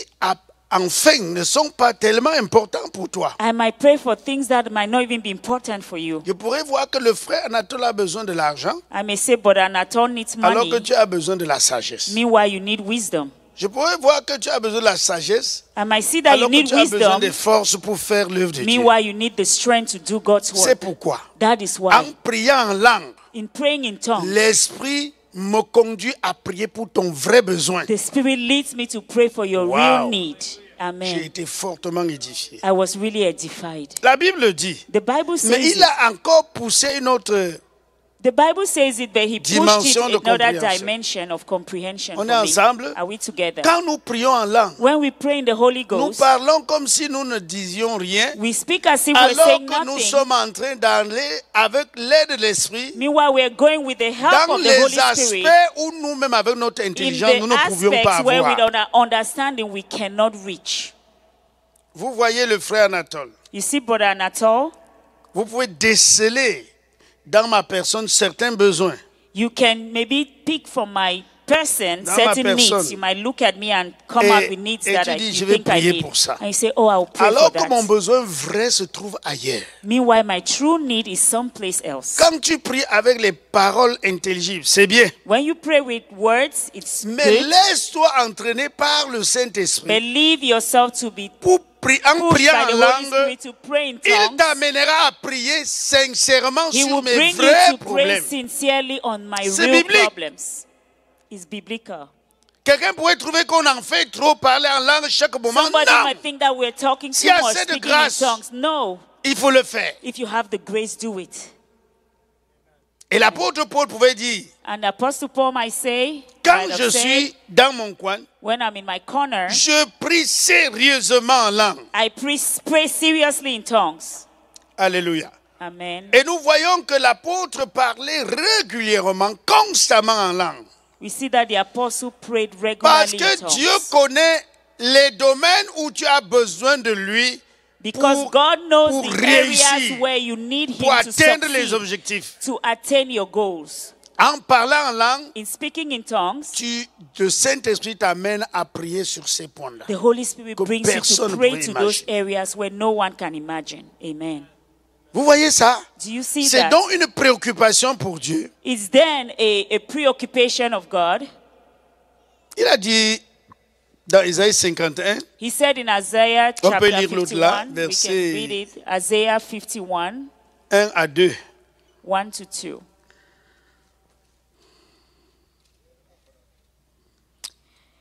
enfin, ne sont pas tellement importants pour toi. I might pray for things that might not even be important for you. Je pourrais voir que le frère Anatole a besoin de l'argent, I may say, but Anatole needs alors que money. tu as besoin de la sagesse. Meanwhile, you need wisdom. Je pourrais voir que tu as besoin de la sagesse, I might see that you alors que need tu as besoin wisdom. des forces pour faire l'œuvre de Dieu. Meanwhile, you need the strength to do God's C'est work. pourquoi, That is en why, priant en langue, in praying in tongues, l'Esprit me conduit à prier pour ton vrai besoin. the Spirit leads me to pray for your Wow. real need. J'ai Amen. été fortement édifié. I was really edified. La Bible dit, The Bible mais says il it, a encore poussé une autre The Bible says it, but he pushed it dimension de another compréhension. dimension of comprehension. On for est me. ensemble? Are we together? Quand nous prions en langue, When we pray in the Holy nous Ghost, parlons comme si nous ne disions rien, we speak as if we're alors saying que nous nothing. sommes en train d'aller avec l'aide de l'Esprit Meanwhile, we're going with the help dans of the Holy les Spirit aspects où nous-mêmes, avec notre in intelligence, nous the ne pouvions pas aspects where we avoir. don't understanding we cannot reach. Vous voyez le frère Anatole. You see, Brother Anatole, Vous pouvez déceler dans ma personne certains besoins. you can maybe pick from my person Dans certain ma needs. personne. You might look at me and come Et- up with needs et that tu dis, you je vais think I prier need. pour ça. And you say, oh, I'll pray Alors for que mon that. besoin vrai se trouve ailleurs. Meanwhile, my true need is someplace else. Quand tu pries avec les paroles intelligibles, c'est bien. When you pray with words, it's Mais good. laisse-toi entraîner par le Saint-Esprit. Believe yourself to be En pushed priant by en the Holy langue, Spirit to pray in il tongues. t'amènera à prier sincèrement He sur will mes bring you vrais to pray problèmes. sincerely on my C'est real biblique. problems. It's biblical. Quelqu'un pourrait trouver qu'on en fait trop parler en langue chaque moment. Somebody Non, might think that we're talking S'il too y a much, assez de speaking in grâce. tongues. No. il faut le faire. If you have the grace, do it. Et l'apôtre Paul pouvait dire, And Apostle Paul might say, quand might have je said, suis dans mon coin, when I'm in my corner, je prie sérieusement en langue. I pray seriously in tongues. Alléluia. Amen. Et nous voyons que l'apôtre parlait régulièrement, constamment en langue. We see that the apostle prayed Parce regularly in que tongues. Dieu connaît les domaines où tu as besoin de lui Because pour- God knows pour the réussir, areas where you need Him pour to atteindre les succeed, objectifs. to attain your goals. En parlant en langue, In speaking in tongues, le Saint-Esprit t'amène à prier sur ces points-là. the Holy Spirit Que brings you personne to ne pray pourrait to those imaginer. areas where no one can imagine. Amen. Vous voyez ça? Do you see C'est that? donc une préoccupation pour Dieu. Is then a preoccupation of God? Il a dit dans Isaïe 51, He said in Isaiah On peut chapter lire l'autre là, 51, we verset- can read it, Isaiah 51, 1 à 2. 1 to 2.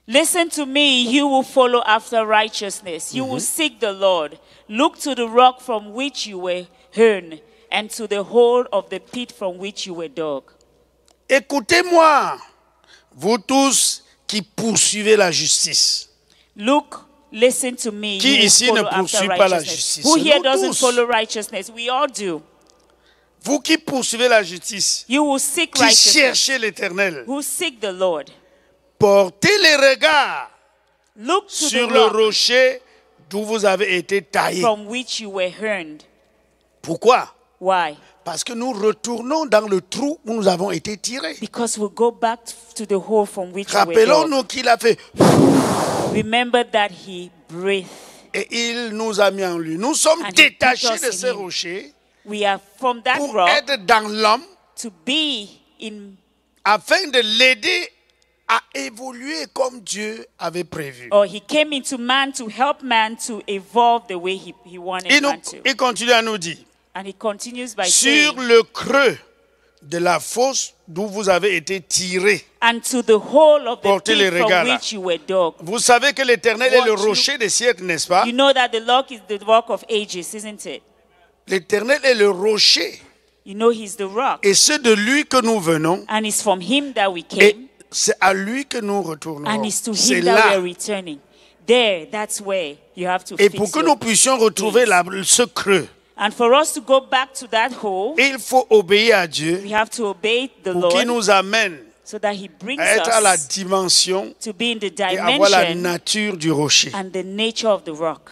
Listen to me, you will follow after righteousness. You will seek the Lord. Look to the rock from which you were hewn, and to the hole of the pit from which you were dug. Écoutez-moi, vous tous qui poursuivez la justice. Look, listen to me, Qui you will ici ne follow after poursuit pas la righteousness. justice? Who here Nous doesn't tous. follow righteousness? We all do. Vous qui poursuivez la justice, You will seek qui righteousness. cherchez l'Éternel, Who seek the Lord. portez les regards Look to sur the le rock rocher d'où vous avez été taillés. from which you were hewn. Pourquoi? Why? Parce que nous retournons dans le trou où nous avons été tirés. Because we go back to the hole from which we were dug. Rappelons-nous qu'il a fait Remember that he breathed. et il nous a mis en lui. Nous sommes And he détachés put us de in ces him. rochers We are from that pour rock être dans l'homme to be in, afin de l'aider à évoluer comme Dieu avait prévu. or he came into man to help man to evolve the way he wanted man to. Il continue à nous dire, And he continues by sur saying, le creux de la fosse d'où vous avez été tirés. and to the hole of the Portez les pit from regards là. which you were dug. Vous savez que l'Éternel est le Watch you. rocher des siècles, n'est-ce pas? You know that the rock is the rock of ages, isn't it? L'Éternel est le rocher. You know he's the rock. Et c'est de lui que nous venons. And it's from him that we Et came. c'est à lui que nous retournons. And it's to C'est him that là. we are returning. There, that's where you have to Et fix pour que your nous puissions retrouver gaze. ce creux, And for us to go back to that hole, il faut obéir à Dieu we have to obey the pour qu'il Lord nous amène so that he brings à être à la us dimension to be in the et avoir la dimension nature du rocher. and the nature of the rock.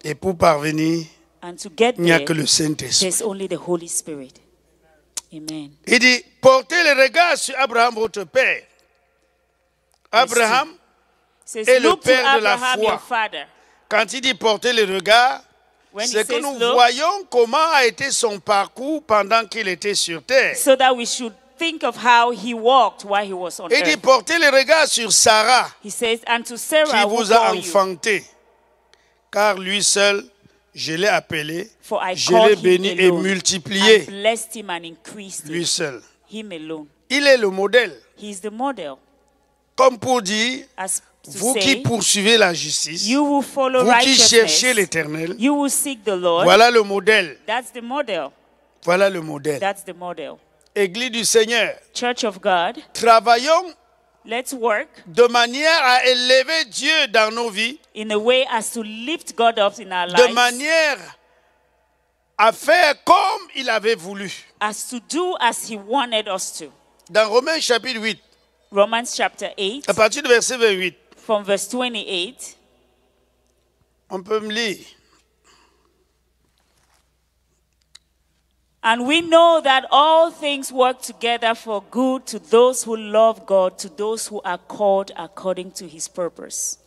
Et pour parvenir, And to get il n'y a there, que le Saint-Esprit. there's only the Holy Spirit. Amen. Il dit, portez les regards sur Abraham, votre père. Abraham, It says, Et le look to père de la Abraham, foi. your father. quand il dit porter les regards, When he c'est que says nous look, voyons comment a été son parcours pendant qu'il était sur terre. so that we should think of how he walked while he was on Il dit earth. portez les regards sur Sarah, He says, and to qui Sarah who vous a bore you, enfanté, car lui seul, je l'ai appelé, for I je called l'ai him béni et alone, and multiplié, blessed him and increased lui him, seul. him alone. Il est le modèle, He is the model. comme pour dire, As to vous qui say, poursuivez la justice, you will follow vous qui cherchez righteousness, l'Éternel, you will seek the Lord. voilà le modèle, That's the model. voilà le modèle. That's the model. Église du Seigneur, Church of God, travaillons let's work de manière à élever Dieu dans nos vies, in a way as to lift God up in our de lives, manière à faire comme il avait voulu. as to do as He wanted us to. Dans Romains chapitre 8, Romans chapter 8, à partir du verset 28, from verse 28, on peut me lire. and we know that all things work together for good to those who love God, to those who are called according to His purpose.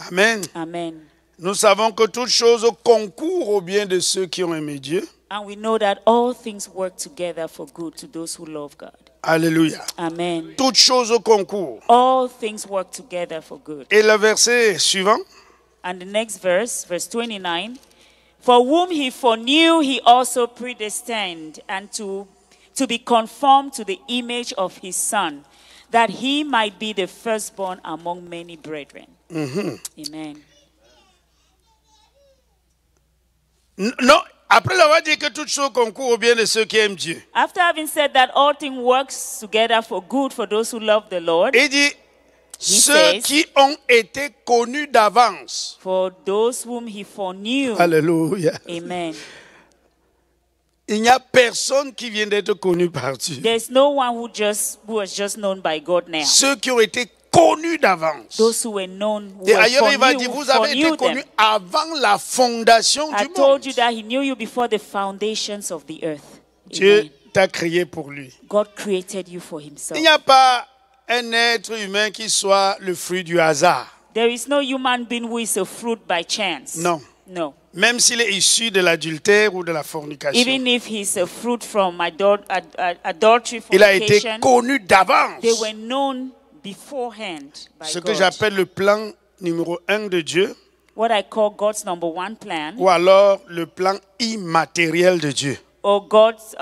Amen. Amen. Nous savons que toutes choses concourent au bien de ceux qui ont aimé Dieu. And we know that all things work together for good to those who love God. Alléluia. Amen. Toutes choses concourent. All things work together for good. Et le verset suivant. And the next verse, verse 29, for whom He foreknew, He also predestined, and to be conformed to the image of His Son, that He might be the firstborn among many brethren. Amen. Non, après avoir dit que toutes choses concourent au bien de ceux qui aiment Dieu. After having said that all things works together for good for those who love the Lord, Il dit, ceux says, qui ont été connus d'avance. for those whom He foreknew. Alléluia. Amen. Il n'y a personne qui vient d'être connu par Dieu. There's no one who was just known by God now. Ceux qui ont été connus d'avance. Those who were known, who Et were ailleurs, il va dire, foreknew, vous avez été foreknew connus them. avant la fondation I du monde. told you that He knew you before the foundations of the earth. Dieu Amen. t'a créé pour lui. God created you for Himself. Il n'y a pas un être humain qui soit le fruit du hasard. There is no human being who is a fruit by chance. Non. No. Même s'il est issu de l'adultère ou de la fornication. Even if he's a fruit from adultery, Il a été fornication, connu d'avance. they were known beforehand by Ce que God. j'appelle le plan numéro 1 de Dieu, What I call God's number one plan, ou alors le plan immatériel de Dieu. or God's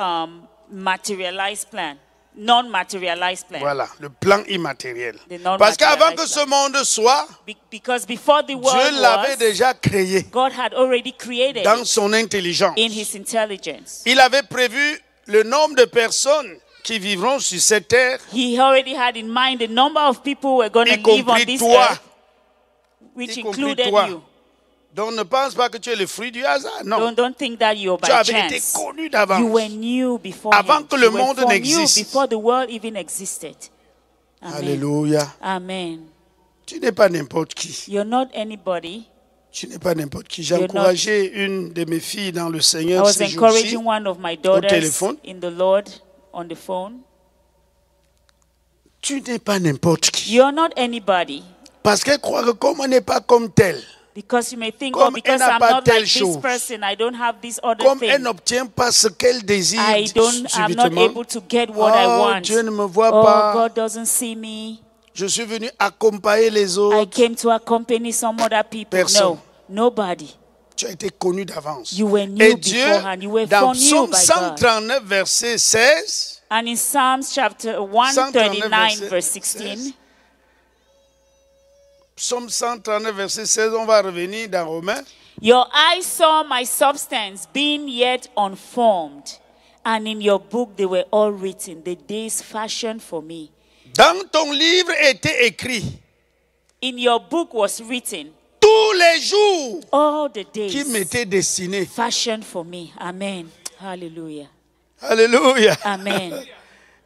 materialized plan, non-materialized plan. Voilà, le plan immatériel. The non-materialized Parce qu'avant que plan. ce monde soit, Because before the world Dieu l'avait was, déjà créé God had already created dans it son intelligence. in His intelligence. Il avait prévu le nombre de personnes qui vivront sur cette terre, He already had in mind the number of people who were going y to live on compris this toi. earth, which Y compris included toi. you. Donc ne pense pas que tu es le fruit du hasard. Non, Don't think that you're tu by avais été chance. connu You d'avance. were new before Avant que le you were monde foreknew n'existe. before the world even existed. Amen. Alléluia. Amen. Tu n'es pas n'importe qui. You're not anybody. Tu n'es pas n'importe qui. J'ai You're not- encouragé une de mes filles dans le I Seigneur was ces jours-ci. encouraging one of my daughters téléphone. in the Lord on the phone. Tu n'es pas n'importe qui. You're not anybody. Parce qu'elle croit que comme on n'est pas comme tel, Because you may think, Comme oh, because elle n'a I'm pas not telle like this chose. person, I don't have this other comme thing. elle n'obtient pas ce qu'elle désire I'm not subitement, able to get what I oh, want. Dieu ne me voit Oh, pas. God doesn't see me. Je suis venu accompagner les I autres. came to accompany some other people. Personne. No, nobody. Tu as été connu d'avance. You were new Et Dieu, beforehand. You were dans foreknew Psaume by God. 139, verset 16, And in Psalms chapter 139, verse 16, Psaume 139, verset 16, on va revenir dans Romains. your eyes saw my substance being yet unformed, and in your book they were all written, the days fashioned for me. Dans ton livre était écrit In your book was written, tous les jours all the qui days m'étaient destinés. fashioned for me. Amen. Hallelujah. Alléluia. Amen.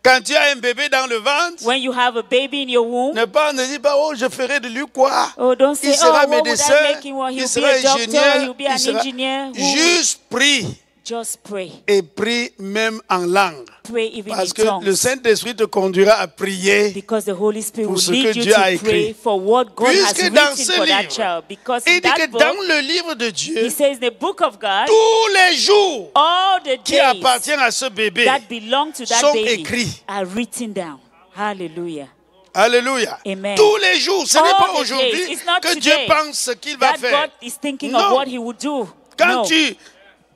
Quand tu as un bébé dans le ventre, When you have a baby in your womb, ne dis pas, oh, je ferai de lui quoi? oh, don't say, Il oh, sera what would médecin, I make him? Well, il he'll be sera a doctor, ingénieur, he'll be il an sera... engineer. Juste prie Just pray. et prie même en langue. Pray even Parce in que le tongues. Saint-Esprit te conduira à prier. Because the Holy Spirit Pour will ce lead que you Dieu a to pray écrit. for what God has Puisque dans written ce for that livre, child. Because Il in dit que that dans book, le livre de he Dieu, says the book of God, tous les jours all the qui days appartiennent à ce bébé that belong to that sont baby écrits. are written down. Hallelujah. Alléluia. Amen. Tous les jours. Ce n'est All pas the aujourd'hui days. It's not que Dieu today pense ce qu'il va That faire. God is thinking Non. of what he would do. Quand No. tu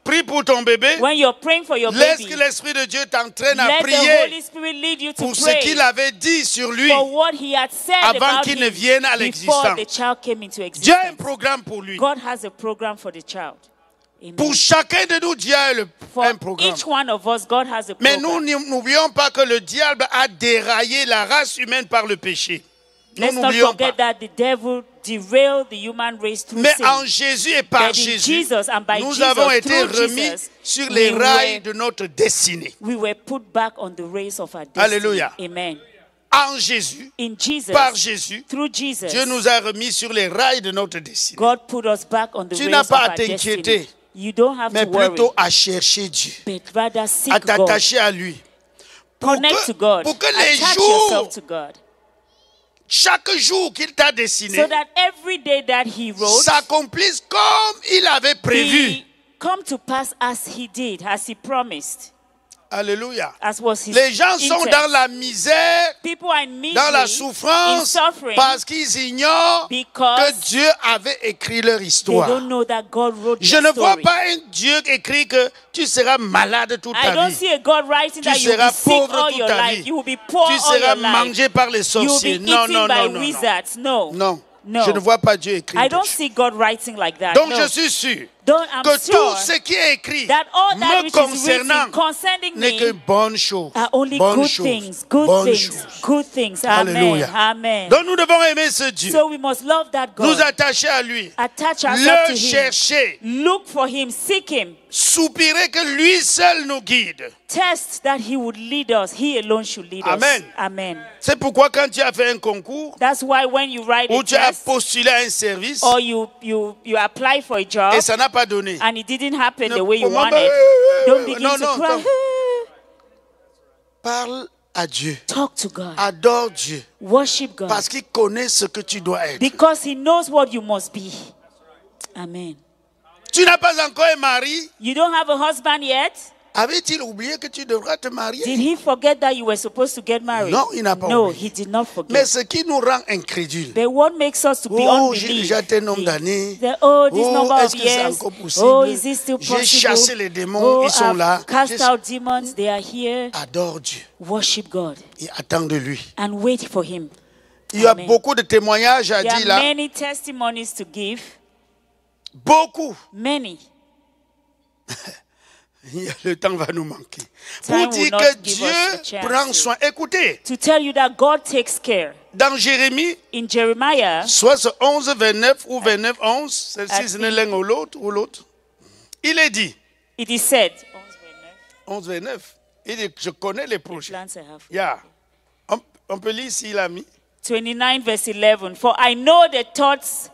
pries pour ton bébé, When you're praying for your laisse baby, que l'Esprit de Dieu t'entraîne à let the prier Holy Spirit lead you to pour ce pray qu'il avait dit sur lui. for what he had said avant about qu'il him ne vienne à before l'existence. the child came into Dieu a un existence. programme pour lui. God has a program for the child. Amen. Pour chacun de nous, Dieu a For un programme. each one of us, God has a Mais nous program. n'oublions pas que le diable a déraillé la race humaine par le péché. Nous Let's not n'oublions forget pas. that the devil derailed the human race through Mais sin. en Jésus et par But in Jésus, Jesus and by nous Jesus, avons été through remis Jesus, sur les we rails were- de notre destinée. We were put back on the race of our destiny. Alléluia. Amen. En Jésus, In Jesus, par Jésus, through Jesus, Dieu nous a remis sur les rails de notre destinée. God put us back on the Tu race n'as of pas à our destiny. t'inquiéter, You don't have mais to worry, plutôt à chercher Dieu, but rather seek à God. t'attacher à lui. Connect to God. Pour que les Attach jours, yourself to God. chaque jour qu'il t'a dessiné, So that every day that He wrote, s'accomplisse comme il avait prévu. He come to pass as He did, as He promised, Alléluia. as was His Les gens sont intent. dans la misère, People are in misery, dans la in souffrance, suffering, parce qu'ils ignorent because que Dieu avait écrit leur they histoire. don't know that God wrote Je their ne vois story. pas un Dieu écrit que tu seras malade toute I ta don't vie. see a God writing Tu that you will be seras sick pauvre all toute your ta life. vie. You will be poor Tu all seras your life. mangé par les You will sorciers. be Non, eaten non, by non, non, non. wizards. No. Non. No. Je ne vois pas Dieu écrire. I don't dessus. see God writing like that. Donc no. je suis sûr I'm que sure tout ce qui est écrit that all that me which is concernant written concerning n'est que me bonnes choses. are only Bonnes good choses. things, good Bonnes things, choses. good things. Amen. Alléluia. Amen. Donc nous devons aimer ce Dieu. So we must love that God. Nous attacher à lui. Attach ourselves Le to Him. chercher. Look for Him. Seek Him. Soupirer que lui seul nous guide. Test that He would lead us. He alone should lead Amen. us. Amen. C'est pourquoi quand tu as fait un concours That's why when you write ou a tu as test postulé à un service or you apply for a job et ça n'a pas donné. and it didn't happen Ne- the way you pour moi, wanted, don't begin non, to non, cry. non. Parle à Dieu. Talk to God. Adore Dieu. Worship God. Parce qu'il connaît ce que tu dois être. Because He knows what you must be. Amen. Tu n'as pas encore un mari. You don't have a husband yet? Avait-il oublié que tu devras te marier? Did he forget that you were supposed to get married? Non, il n'a pas No, oublié. he did not forget. Mais ce qui nous rend incrédules. But what makes us to be Oh, j'ai déjà tel nombre unbelieving? d'années. Oh, this number of est-ce que c'est years. encore possible? Oh, is this still J'ai possible? chassé les démons, Oh, ils sont là. I've cast out demons, they are here. Adore Dieu Worship God et attends de lui. and wait for Him. Il y a Amen. beaucoup de témoignages à There dire are là. many testimonies to give. Beaucoup. Many. Le temps va nous manquer. Time Pour will dire not que give Dieu us the chance prend to- soin. Écoutez, To tell you that God takes care. dans Jérémie, In Jeremiah, soit ce 11, 29 ou 29, 11, celle-ci, ce think- n'est l'un ou l'autre, il est dit, it is said, 11, 29, il dit, je connais les projets. plans I have. Yeah. On peut lire s'il a mis. 29 verse 11. For I know the thoughts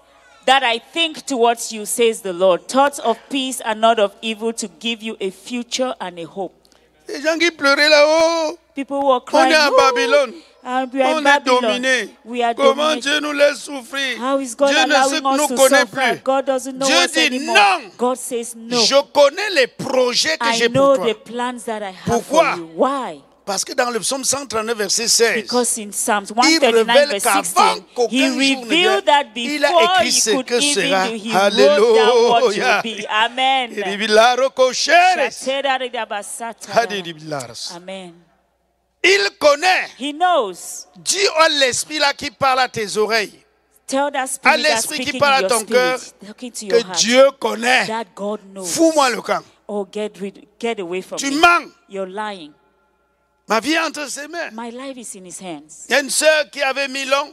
that I think towards you, says the Lord. Thoughts of peace and not of evil, to give you a future and a hope. Les gens qui pleuraient là-haut, People were on crying. est à "Oh, Babylone. we are in On est Babylon. dominé. We are Comment dominated. Dieu nous laisse souffrir? How is God Dieu ne allowing nous us to connaît suffer? plus. God doesn't know Dieu us dit anymore. non. God says no. Je connais les projets que I j'ai know pour toi. the plans that I have Pourquoi? for you. Why? Parce que dans le psaume 139, verset 16, Because in Psalms il 139 révèle verse qu'avant 16, qu'aucun He jour ne vienne, revealed that il a before écrit you ce could que sera. even do, He wrote down what you Alléluia. will be. Amen. Amen. Il connaît. He knows. Dis à l'esprit là qui parle à tes oreilles Tell that À spirit that's l'esprit qui speaking parle à in your ton cœur spirit, talking to your que heart, Dieu connaît. that God knows. Fous-moi le camp. Oh, get away from Tu me. mens. You're lying. Ma vie est entre ses mains. My life is in His hands. Il y a une sœur qui avait 1000 ans.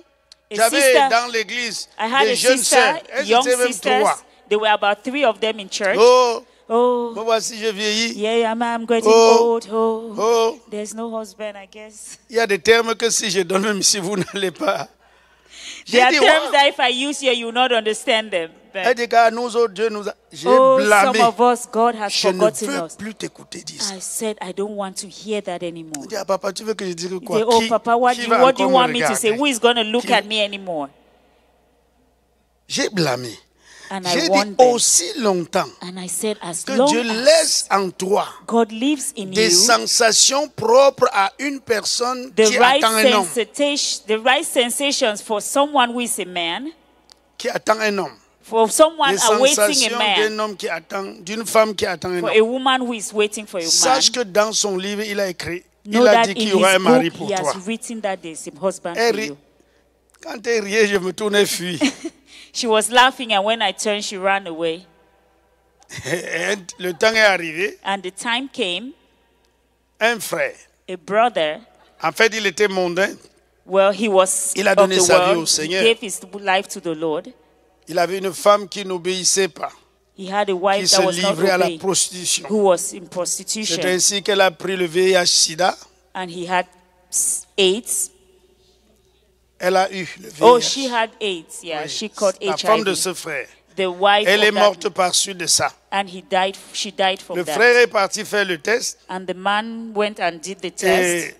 A J'avais sister- dans l'église I had des a jeunes sister, sœurs. Elles young étaient même sisters. 3. There were about 3 of them in church. Oh, Oh, me voici, je vieillis. yeah, I'm getting Oh. old. Oh, Oh, there's no husband, I guess. il y a des termes que si je donne, même si vous n'allez pas. J'ai There are dit, terms wow. that if I use here, you will not understand them. Elle But, dit, car nous autres, Dieu nous a. J'ai oh, some blâmé. of us, God has Je ne forgotten veux us. plus t'écouter dire ça. I said, I don't want to hear that anymore. Je dis, ah, papa, tu veux que je dise You quoi? say, oh, Qui- Papa, what qui do va you encore want me to say? regarder? Who is going to look Qui- at me anymore? J'ai blâmé. And I J'ai dit want them. aussi longtemps And I said, as que long Dieu as laisse en toi God lives in des you, sensations propres à une personne the qui right, attend un homme. the right sensations for someone who is a man, Qui attend un homme. for someone Les awaiting a sensations man, d'un homme qui attend, d'une femme qui attend un for homme. a woman who is waiting for a man. Sache que dans son livre, il a écrit, Know il a that dit in qu'il y aura un his mari book, pour he toi. has written that there's a husband Elle for rit. you. Quand elle riait, je me tournais fuir. She was laughing, and when I turned, she ran away. Et le temps est arrivé, And the time came, un frère, a brother, en fait il était mondain, well, he was Il a of donné the sa vie au world. He Seigneur. gave his life to the Lord. il avait une femme qui n'obéissait pas, He had a qui wife se that was not livrait à la obeying, prostitution. who was in C'est prostitution. ainsi qu'elle a pris le VIH-Sida. And he had AIDS. Elle a eu le VIH. Oh, she had AIDS. Yeah, Oui. she caught La femme de HIV. ce frère. The wife Elle est of that, morte par suite de ça. and she died from Le that. frère est parti faire le test And the man went and did the test, et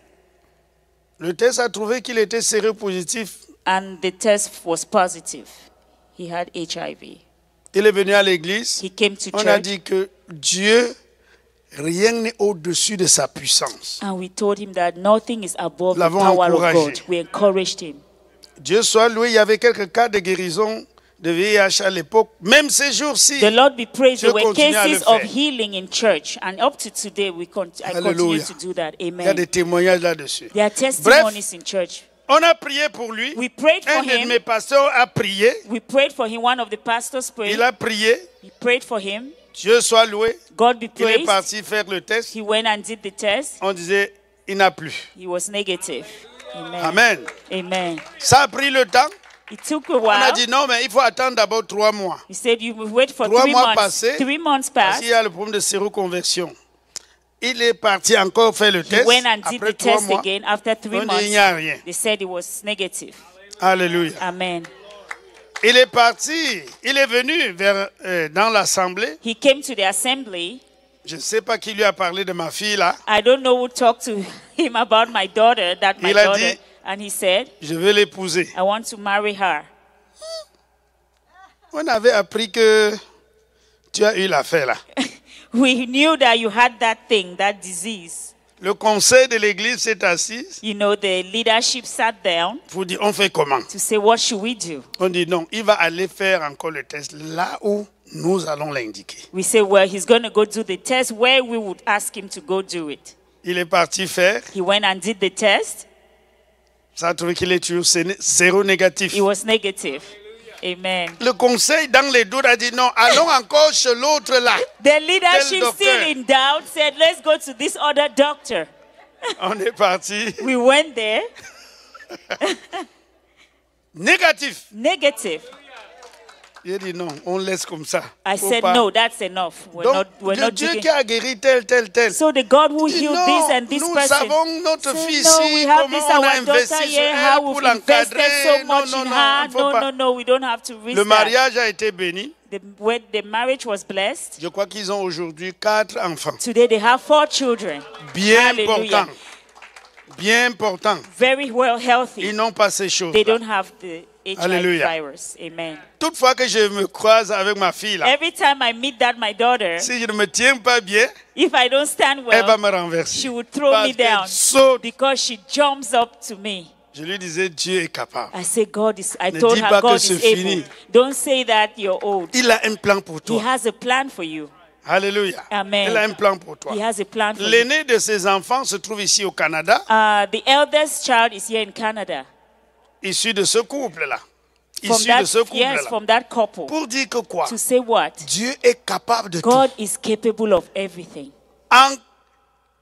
le test a trouvé qu'il était séropositif. and the test was positive. He had HIV. Il est venu à l'église. He came to On a church, dit que Dieu, rien n'est au-dessus de sa puissance. and we told him that nothing is above the L'avons power of encouragé. God. We encouraged him. Dieu soit loué, il y avait quelques cas de guérison de VIH à l'époque. Même ces jours-ci, The Lord be praised. Dieu There were continue à le cases of faire. healing in church, and up to today, I continue Alléluia. to do that. Il y a Amen. des témoignages là-dessus. There are testimonies in church. On a prié pour lui. We prayed for Un de him. mes pasteurs a prié. We prayed for him. One of the pastors prayed. Il a prié. He prayed for him. Dieu soit loué. God be Il est praised. parti faire le test. He went and did the test. On disait, il n'a plus. He was negative. Amen. Amen. Amen. Ça a pris le temps. It took a On a while. dit non, mais il faut attendre d'abord 3 mois. He said you will wait for 3 3 mois months. passés. 3 months Parce passed. qu'il y a le problème de séroconversion. Il est parti encore faire le He test. went and did Après the 3 test mois, again. After 3 on dit il n'y a rien. months, they said it was negative. Alléluia. Amen. Il est parti, il est venu dans l'assemblée. He came to the assembly. Je ne sais pas qui lui a parlé de ma fille là. I don't know who talked to him about my daughter, Il a daughter, dit- and he said, Je vais l'épouser. I want to marry her. On avait appris que tu as eu l'affaire là. We knew that you had that thing, that disease. Le conseil de l'église s'est assis You know, the leadership sat down pour dire on fait comment. to say, what should we do? On dit non, il va aller faire encore le test là où nous allons l'indiquer. We say, well, he's going to go do the test where we would ask him to go do it. Il est parti faire. He went and did the test. Ça a trouvé qu'il est toujours séronégatif. It was negative. Amen. Le conseil dans les doutes a dit non, allons encore chez l'autre là. The leadership doctor. still in doubt said, let's go to this other doctor. On est parti. We went there. Négatif. Negative. Il a dit non, on laisse comme ça. I Faut said, pas. no, that's enough. We're Donc, not Dieu digging. qui a guéri tel. So the God who Il dit, healed non, this and this nous person. avons notre Say, fille no, ici, we have comment this, on a our daughter investi sur here, elle how pour we've invested l'encadrer. so much Non, in non, her. faut pas. No, we don't have to risk Le that. mariage a été béni. The marriage was blessed. Je crois qu'ils ont aujourd'hui 4 enfants. Today they have 4 children. Bien Hallelujah. important. Bien important. Very well healthy. Ils n'ont pas ces choses. They don't have the HIV Hallelujah. virus. Amen. Toutefois que je me croise avec ma fille là, Every time I meet my daughter, si je ne me tiens pas bien, if I don't stand elle va well, me renverser. she would throw Parce me down qu'elle saute. because she jumps up to me. Je lui disais, Dieu est capable. I say, I Ne told dis her, pas que God c'est is able. fini. Don't say that you're old. Il a un plan pour He toi. has a plan for you. Alléluia. Amen. Il a un plan pour toi. He has a plan for you. L'aîné de ses enfants se trouve ici au Canada, The eldest child is here in Canada. issu de ce couple-là. From Issu de ce yes, couple-là. from that couple. Pour dire que quoi? To say what? Dieu est capable de God tout. is capable of everything.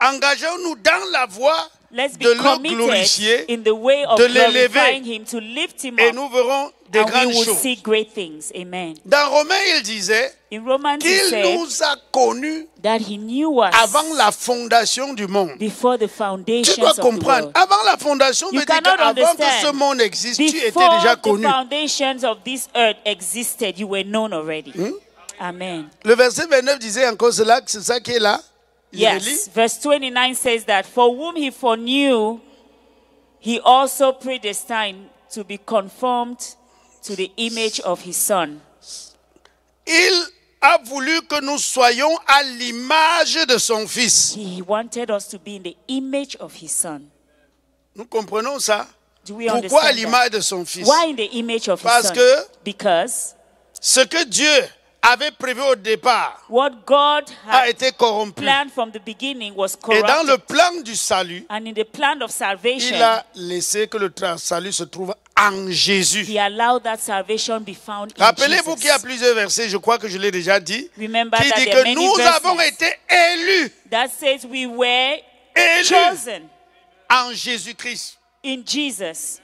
Engageons-nous dans la voie Let's be de le committed glorifier in the way of de l'élever. glorifying Him, to lift Him et up, nous verrons des and we grandes will choses. see great things. Amen. Dans Romains, il disait In Romans, He qu'il said nous a connus that He knew us avant la fondation du monde. before the Tu foundations dois of the comprendre, world. avant la fondation, You veut dire cannot qu'avant que understand. ce monde existe, tu étais Before déjà the connu. foundations of this earth existed, you were known already. Amen. Le verset 29 disait encore cela, c'est ça qui est là. Je le lis. Yes, verse 29 says that for whom He foreknew, He also predestined to be conformed to the image of His Son. Il a voulu que nous soyons à l'image de son Fils. He wanted us to be in the image of His Son. Nous comprenons ça? Do we Pourquoi à understand that? l'image de son Fils? Why in the image of His Parce Son? que Because ce que Dieu avait prévu au départ what God a had été corrompu. planned from the beginning was Et dans le corrupted. plan du salut, And in the plan of salvation, il a laissé que le salut se trouve en Jésus. He allowed that salvation be found in Rappelez-vous qu'il y a Jesus. plusieurs versets, je crois que je l'ai déjà dit, Remember qui that dit there are que many nous avons verses été élus that says we were Élus. chosen en Jésus-Christ. in Jesus.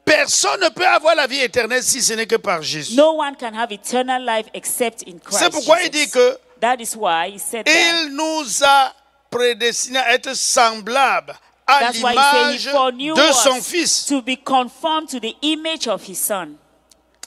Personne ne peut avoir la vie éternelle si ce n'est que par Jésus. No one can have eternal life except in Christ C'est pourquoi il dit Jesus. que That is why he said that. il nous a prédestinés à être semblables à That's why he said he l'image foreknew de son us Fils. to be conformed to the image of his Son.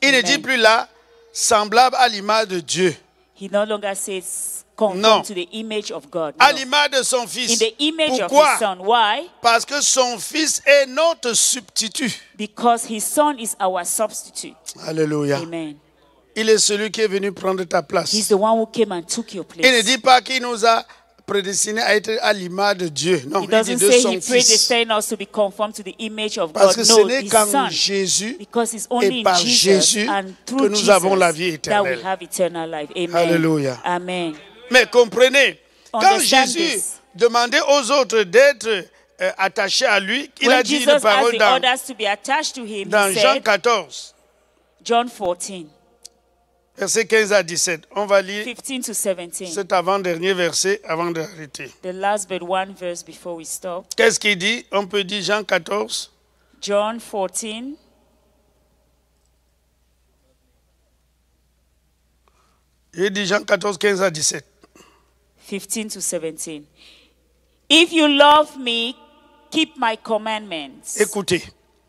Il ne Amen. dit plus là, semblable à l'image de Dieu, He no longer says conform Non. to the image of God. à No. l'image de son In Fils. the image of his Pourquoi? Son. Why? Parce que son Fils est notre substitut. Because his Son is our substitute. Alléluia. Amen. Il est celui qui est venu prendre ta place. He's the one who came and took your Il ne place. dit pas qu'il nous a prédestinés à être à l'image de Dieu. Non, He il dit doesn't de say son he Fils. predestined us to be conformed to the image of Parce God. que ce No, n'est his qu'en Son. Jésus Because it's only et in par Jesus Jésus and que through nous Jesus avons la vie that we éternelle. have eternal life. Amen. Alléluia. Amen. Mais comprenez, quand Understand Jésus this. demandait aux autres d'être attachés à lui, il a When dit Jesus une asked parole the dans, others to be attached to him, dans he Jean said, 14, John 14, versets 15 à 17. On va lire 15 to 17, cet avant-dernier verset avant d'arrêter. the last but one verse before we stop. Qu'est-ce qu'il dit? On peut dire Jean 14. John 14, Il dit Jean 14, 15 à 17. 15 to 17. If you love me, keep my commandments. Écoutez,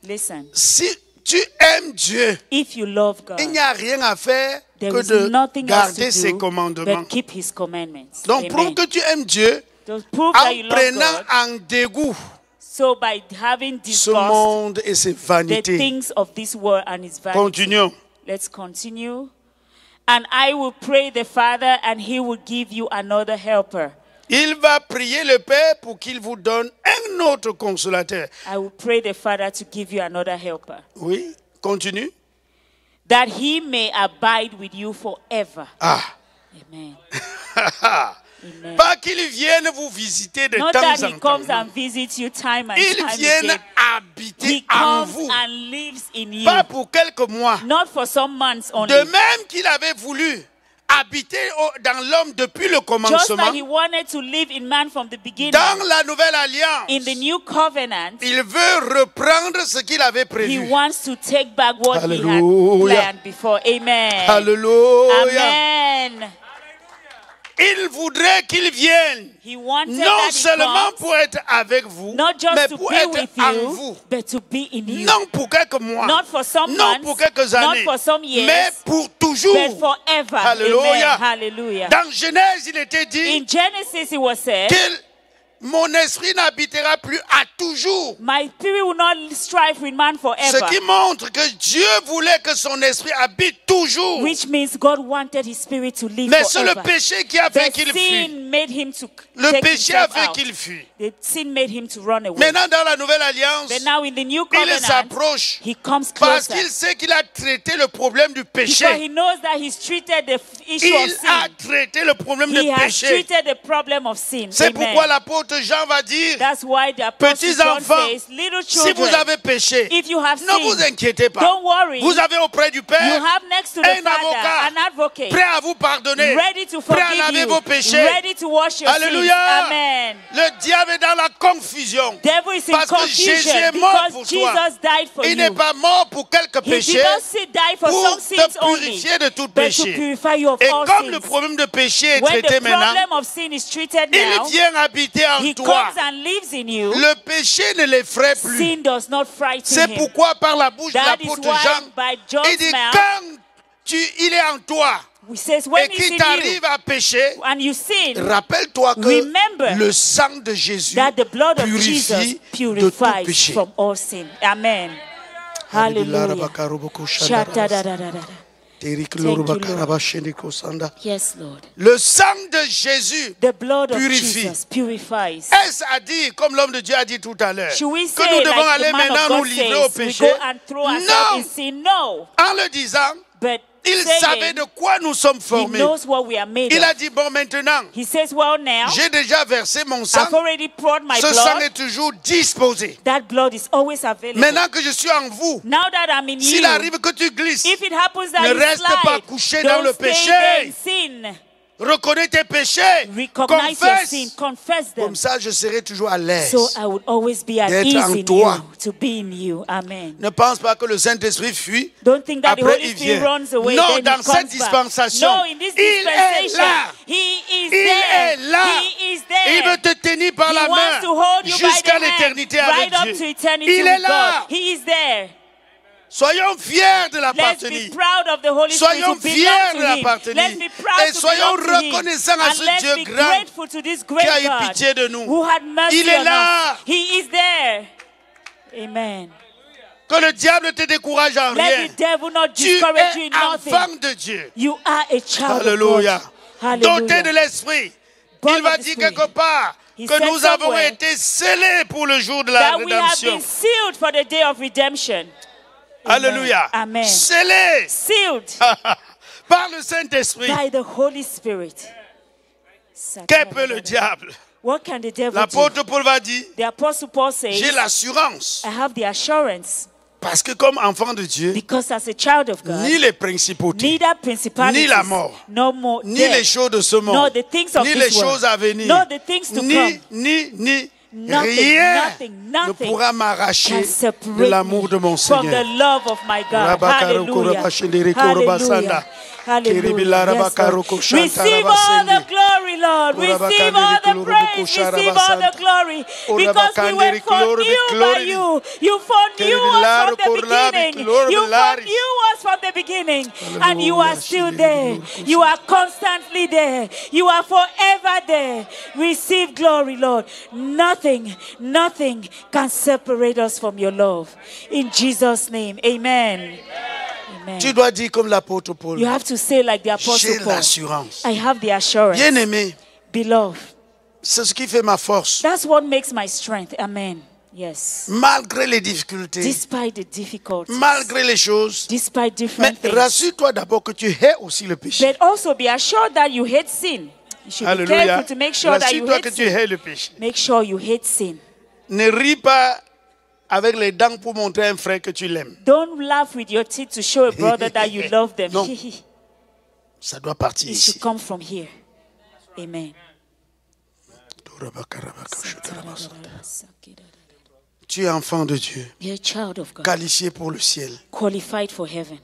Listen. si tu aimes Dieu, If you love God, il n'y a rien à faire there que is de nothing else garder to ses do commandements. but keep his commandments. Donc, Amen. prouve que tu aimes Dieu To prove that you en love prenant God, en dégoût so by having ce discussed monde et ses the vanités. things of this world and its vanity. Continuons. Let's continue. And I will pray the Father, and he will give you another helper. Il va prier le Père pour qu'il vous donne un autre consolateur. I will pray the Father to give you another helper, Oui, continue. that he may abide with you forever. Ah. Amen. Amen. Pas qu'il vienne vous visiter de Not temps that en he temps. comes and visits you time and Il time vient again. habiter He en comes vous. and lives in you. Pas pour quelques mois. Not for some months only. De même qu'il avait voulu habiter dans l'homme depuis le Just commencement, like he wanted to live in man from the beginning. dans la nouvelle alliance, In the new covenant, il veut reprendre ce qu'il avait he prévu. wants to take back what he had Hallelujah. planned before. Amen. Alléluia. Amen. Il voudrait qu'il vienne, He wanted non that he seulement comes, pour être avec vous, not just mais to pour be être with en you, vous. but to be in you. Non pour quelques mois, Not for some non months, pour quelques not années, for some years, mais pour toujours. but forever. Hallelujah. Amen. Hallelujah. Dans Genèse, il était dit In Genesis, it was said, que mon esprit n'habitera plus à toujours. my spirit will not strive with man Ce forever. qui montre que Dieu voulait que son esprit habite toujours. Which means God wanted his spirit to live Mais c'est le forever. péché qui a fait The qu'il fuit. sin made him to Le take péché a himself fait out. qu'il fuit. The sin made him to run away. Maintenant, dans la nouvelle alliance, But now in the new il covenant, s'approche he comes parce closer. qu'il sait qu'il a traité le problème du Because péché. he knows that he's treated the issue of Il a sin. traité le problème He du has péché. treated the problem of sin. C'est Amen. pourquoi l'apôtre Jean va dire, That's why the apostle petits John enfants, says, little si vous children, avez péché, if you have ne vous sinned, inquiétez pas. don't worry. Vous avez auprès du You Père have next to the un Father avocat an advocate prêt à vous pardonner, ready to prêt à forgive laver you, vos péchés. ready to wash your Alléluia. sins. Amen. Le diable est dans la confusion. Devil is in Parce que Jésus confusion est mort pour because toi. Jesus died for Il n'est you. pas mort pour quelques He péchés, did not die for pour some sins te only, purifier de tout but to péché. purify you of Et all comme le sins. problème de péché est When traité the maintenant, problem of sin is treated il now, vient habiter en he toi. comes and lives in you. Le péché ne l'effraie plus. Sin does not frighten C'est him. pourquoi par la bouche de That is l'apôtre why Jean, by John's il dit mouth, quand il est en toi he says, et when he's qu'il in you t'arrive à pécher, and you sin, rappelle-toi que remember le sang de Jésus that the blood of Jesus purifie de tout purifies péché. from all sin. Amen. Hallelujah. Sha-ta-da-da-da-da. Yes, Lord. Le sang de Jésus The blood of purifie. Jesus purifies. Est-ce à dire, comme l'homme de Dieu a dit tout à l'heure, Should we que say, nous devons like aller the man of maintenant nous God livrer au says, we péché? go and throw ourselves in Non! sin? No. En le disant, But Il savait de quoi nous sommes He formés. knows what we are made Il a of. dit, bon, maintenant, He says, well, now, j'ai déjà versé mon sang. I've already poured my Ce sang blood. est toujours disposé. That blood is always available. Maintenant que je suis en vous, Now that I'm in s'il you, arrive que tu glisses, if it happens that ne you reste pas slide, couché dans le don't stay péché. there in sin. reconnais tes péchés, Recognize your sin, confesse. confess them. Comme ça, je serai toujours à l'aise. So I would always be at d'être ease en in toi. you, to be in you. Amen. Ne pense pas que le Saint-Esprit fuit. Don't think that the Après, Holy il Spirit vient. runs away, Non, then dans he cette comes back. dispensation, No, in this il est dispensation, là. he is Il there. est là. He is there. Il veut te tenir par He la wants to main hold you by jusqu'à the hand, l'éternité right avec up to Dieu. eternity Il est with là. God. He is there. Soyons fiers de Let's be l'appartenir. proud of the Holy Spirit Soyons to belong fiers to de him. l'appartenir. Let's be proud Et to soyons belong to him. reconnaissants à And ce let's Dieu be grand grateful to this great qui a eu God pitié de nous. who had mercy Il est on là. us. He is there. Amen. Que le diable te décourage en Let rien. the devil not Tu discourage you es in nothing. enfant de Dieu. You are a child Alléluia. of God. Hallelujah. Doté de l'esprit. Born Il va of the dire Spirit. quelque part He que said nous avons somewhere été scellés pour le jour de la That we have rédemption. been sealed for the day of redemption. Amen. Alléluia. Amen. Scellés Sealed par le Saint-Esprit. by the Holy Spirit. Que peut le diable? What can the devil do? L'apôtre Paul va dire, The Apostle Paul says, j'ai l'assurance. I have the assurance Parce que comme enfant de Dieu, because as a child of God, ni les principautés, neither principalities, ni la mort, no more ni death, les choses de ce nor monde, the things of ni this les world, choses à venir, nor the things to come, ni Nothing, rien nothing, ne nothing pourra m'arracher can de separate l'amour de mon me from the Seigneur. love of my God. Hallelujah. Hallelujah. Hallelujah. Yes, Lord. Receive all the glory, Lord. Receive all the praise. Receive all the glory. Because we were foreknew by you. You foreknew us from the beginning. You foreknew us from the beginning. And you are still there. You are constantly there. You are forever there. Receive glory, Lord. Nothing can separate us from your love. In Jesus' name, amen. Amen. Tu dois dire comme l'apôtre Paul, You have to say like the Apostle j'ai Paul, l'assurance. I have the assurance. Bien-aimé, Beloved, c'est ce qui fait ma force. that's what makes my strength. Amen. Yes. Malgré les difficultés, Despite the difficulties, malgré les choses, despite mais different things. rassure-toi d'abord que tu hais aussi le péché. But also be assured that you hate sin. You should be Alléluia. careful to make sure that you Rassure-toi que hate tu sin. hais le péché. Make sure you hate sin. Ne ris pas avec les dents pour montrer à un frère que tu l'aimes. Don't laugh with your teeth to show a brother that you love them. Non. It Ça doit partir should ici. come from here. Amen. Tu es enfant de Dieu, You're a child of God, qualifié pour le ciel. qualified for heaven.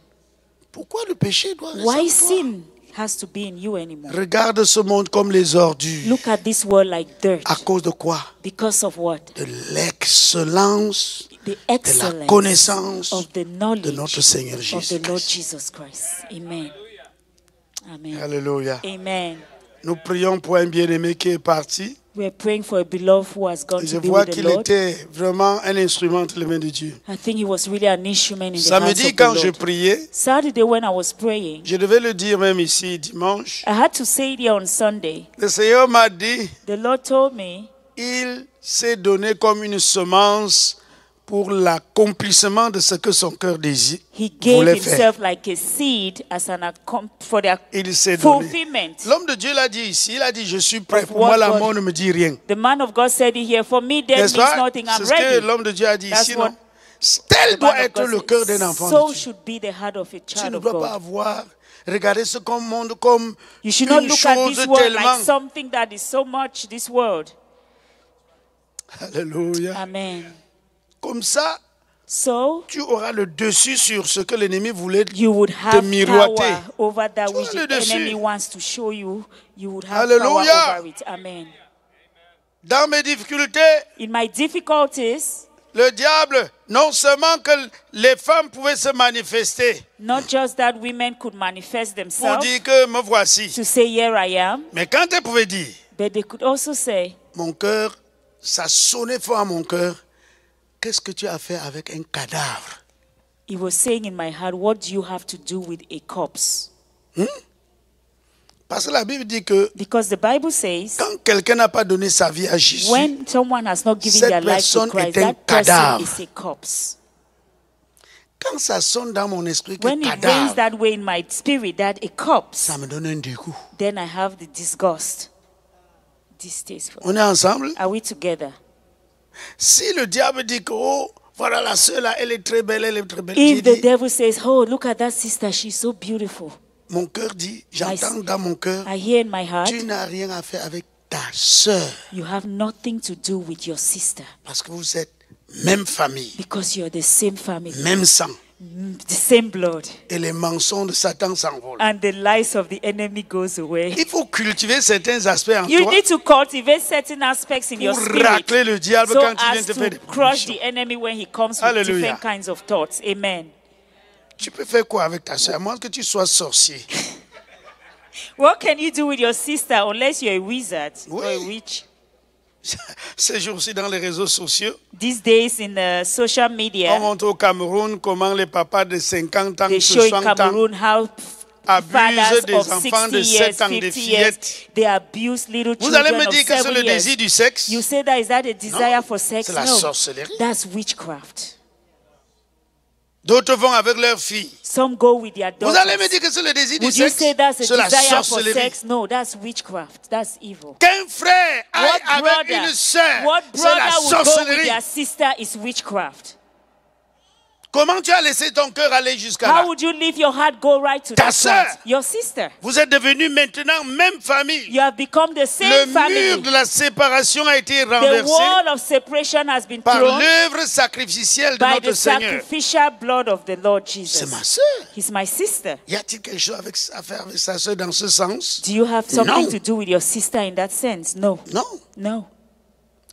Pourquoi le péché doit rester Why en toi? sin has to be in you anymore? Regarde ce monde comme les ordures. Look at this world like dirt. À cause de quoi? Because of what? De l'excellence, The de la excellence connaissance of the knowledge de notre Seigneur of the Lord Jésus-Christ. Jesus Christ. Amen. Amen. Alléluia. Amen. Nous prions pour un bien-aimé qui est parti. We're praying for a beloved who has gone Je to be vois with the qu'il Lord. était vraiment un instrument entre les mains de Dieu. I think he was really an instrument in the hands Samedi, of the quand je Lord. priais, Saturday when I was praying, je devais le dire même ici dimanche, I had to say it here on Sunday. le Seigneur m'a dit, The Lord told me il s'est donné comme une semence pour l'accomplissement de ce que son cœur désire, he gave voulait faire. himself like a seed as for the Il s'est donné. fulfillment. L'homme de Dieu l'a dit ici, il a dit, je suis prêt. Of Pour moi, what la God- mort ne me dit rien. The man of God said it here. For me, death N'est-ce means pas? nothing. I'm C'est ce que ready. l'homme de Dieu a dit That's ici, what non? Tel The doit man of être God le said. cœur d'un enfant So de Dieu. should be the heart of a Tu child ne of dois pas God. avoir, regarder ce monde comme You should not une look at chose this world tellement. like something that is so much this world. Alléluia. Amen. Comme ça, So tu auras le dessus sur ce que l'ennemi voulait you would te have miroiter. power over that Tu which auras le the dessus. enemy wants to show you. You would have Alléluia. power over it. Amen. Dans mes difficultés, In my difficulties, le diable, non seulement que les femmes pouvaient se manifester not just that women could manifest pour themselves dire que me voici, to say, here I am, mais quand elles pouvaient dire, but they could also say, mon cœur, ça sonnait fort à mon cœur, qu'est-ce que tu as fait avec un cadavre? he was saying in my heart, what do you have to do with a corpse? Parce que la Bible dit que Because the Bible says, quand quelqu'un n'a pas donné sa vie à Jésus, when someone has not given cette their life to personne Christ, est un that person cadavre. is a corpse. Quand ça sonne dans mon esprit que When it rings cadavre, that way in my spirit, that a corpse, ça me donne un dégoût. then I have the disgust. Distasteful. On est ensemble? Are we together? Si le diable dit que, oh, voilà la sœur là, elle est très belle, j'ai If the dit, devil says, oh, look at that sister, she's so beautiful. mon cœur dit, j'entends dans mon cœur, I hear in my heart, tu n'as rien à faire avec ta sœur you have nothing to do with your sister parce que vous êtes même famille, because you're the same family, même sang. the same blood. Et les mensonges de Satan s'envolent. And the lies of the enemy goes away. Il faut cultiver certains aspects en You toi need to cultivate certain aspects in your pour spirit racler le diable so quand il vient as te faire to des crush propositions. the enemy when he comes with Hallelujah. different kinds of thoughts. Amen. Tu peux faire quoi avec ta soeur? À moins que tu sois sorcier. What can you do with your sister unless you're a wizard or a Oui. witch? Ces jours-ci, dans les réseaux sociaux, These days in the social on media, montre au Cameroun comment les papas de 50 ans, they de show in 60 ans, Cameroun how abusent fathers des of enfants 60 de years, 7 ans, des 50 years, fillettes. they abuse little Vous allez children me of dire que c'est 7 le years. désir du sexe? You say that is that a desire for sex? c'est la No, sorcellerie. that's witchcraft. D'autres vont avec leurs filles. Some go with their Vous allez me daughters. dire que c'est le désir du Would you sexe? say that's a C'est la desire for sorcellerie. sex? No, that's witchcraft. That's evil. Qu'un frère aille What avec brother, une sœur, what c'est la brother would go with sorcellerie. their sister is witchcraft. Comment tu as laissé ton cœur aller jusqu'à là? How would you leave your heart go right to Ta that sœur. point? Your sister. Vous êtes devenus maintenant même famille. You have become the Le same mur family. de la séparation a été The renversé wall of separation has been par thrown l'œuvre sacrificielle de by notre the Seigneur. sacrificial blood of the Lord C'est Jesus. ma sœur. He's my sister. Y a-t-il quelque chose à faire avec sa sœur dans ce sens? Do you have something No. to do with your sister in that sense? No. Non. No.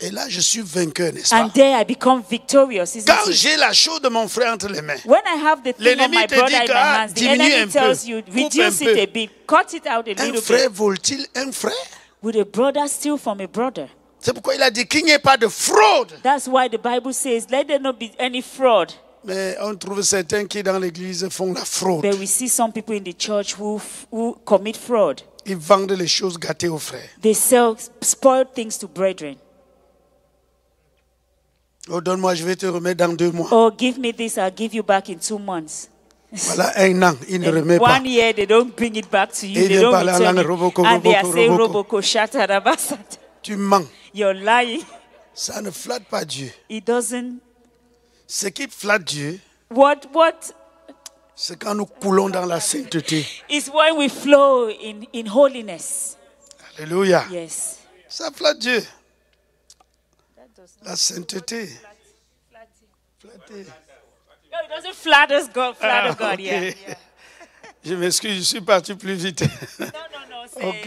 Et là, je suis vainqueur, n'est-ce pas? And there I become victorious, isn't Quand it? j'ai la chose de mon frère entre les mains, When I have the thing of l'ennemi my te brother dit in que, my ah, hands, the diminue enemy un tells peu, you, coupe reduce un it peu. a bit, cut it out a un little frère bit. vole-t-il un frère? Would a brother steal from a brother? C'est pourquoi il a dit qu'il n'y ait pas de fraude. That's why the Bible says, let there not be any fraud. Mais on trouve certains qui dans l'église font la fraude. But we see some people in the church who commit fraud. Ils vendent les choses gâtées aux frères. They sell spoiled things to brethren. Oh, donne-moi, je vais te remettre dans 2 mois. Oh, give me this, I'll give you back in 2 months. Voilà 1 an, il ne In remet pas. 1 year, they don't bring it back to you. Et They vient don't parler en return langue it. roboko, And they are roboko, saying, roboko. roboko, shatarabasat. Tu mens. You're lying. Ça ne flatte pas Dieu. It doesn't. Ce qui flatte Dieu, What c'est quand nous coulons dans la sainteté. is when we flow in holiness. Alléluia. Yes. Ça flatte Dieu. La sainteté. Flatter. No, it doesn't flatter God. Ah, God, ok. yeah. Je m'excuse, je suis parti plus vite. No, c'est, Ok.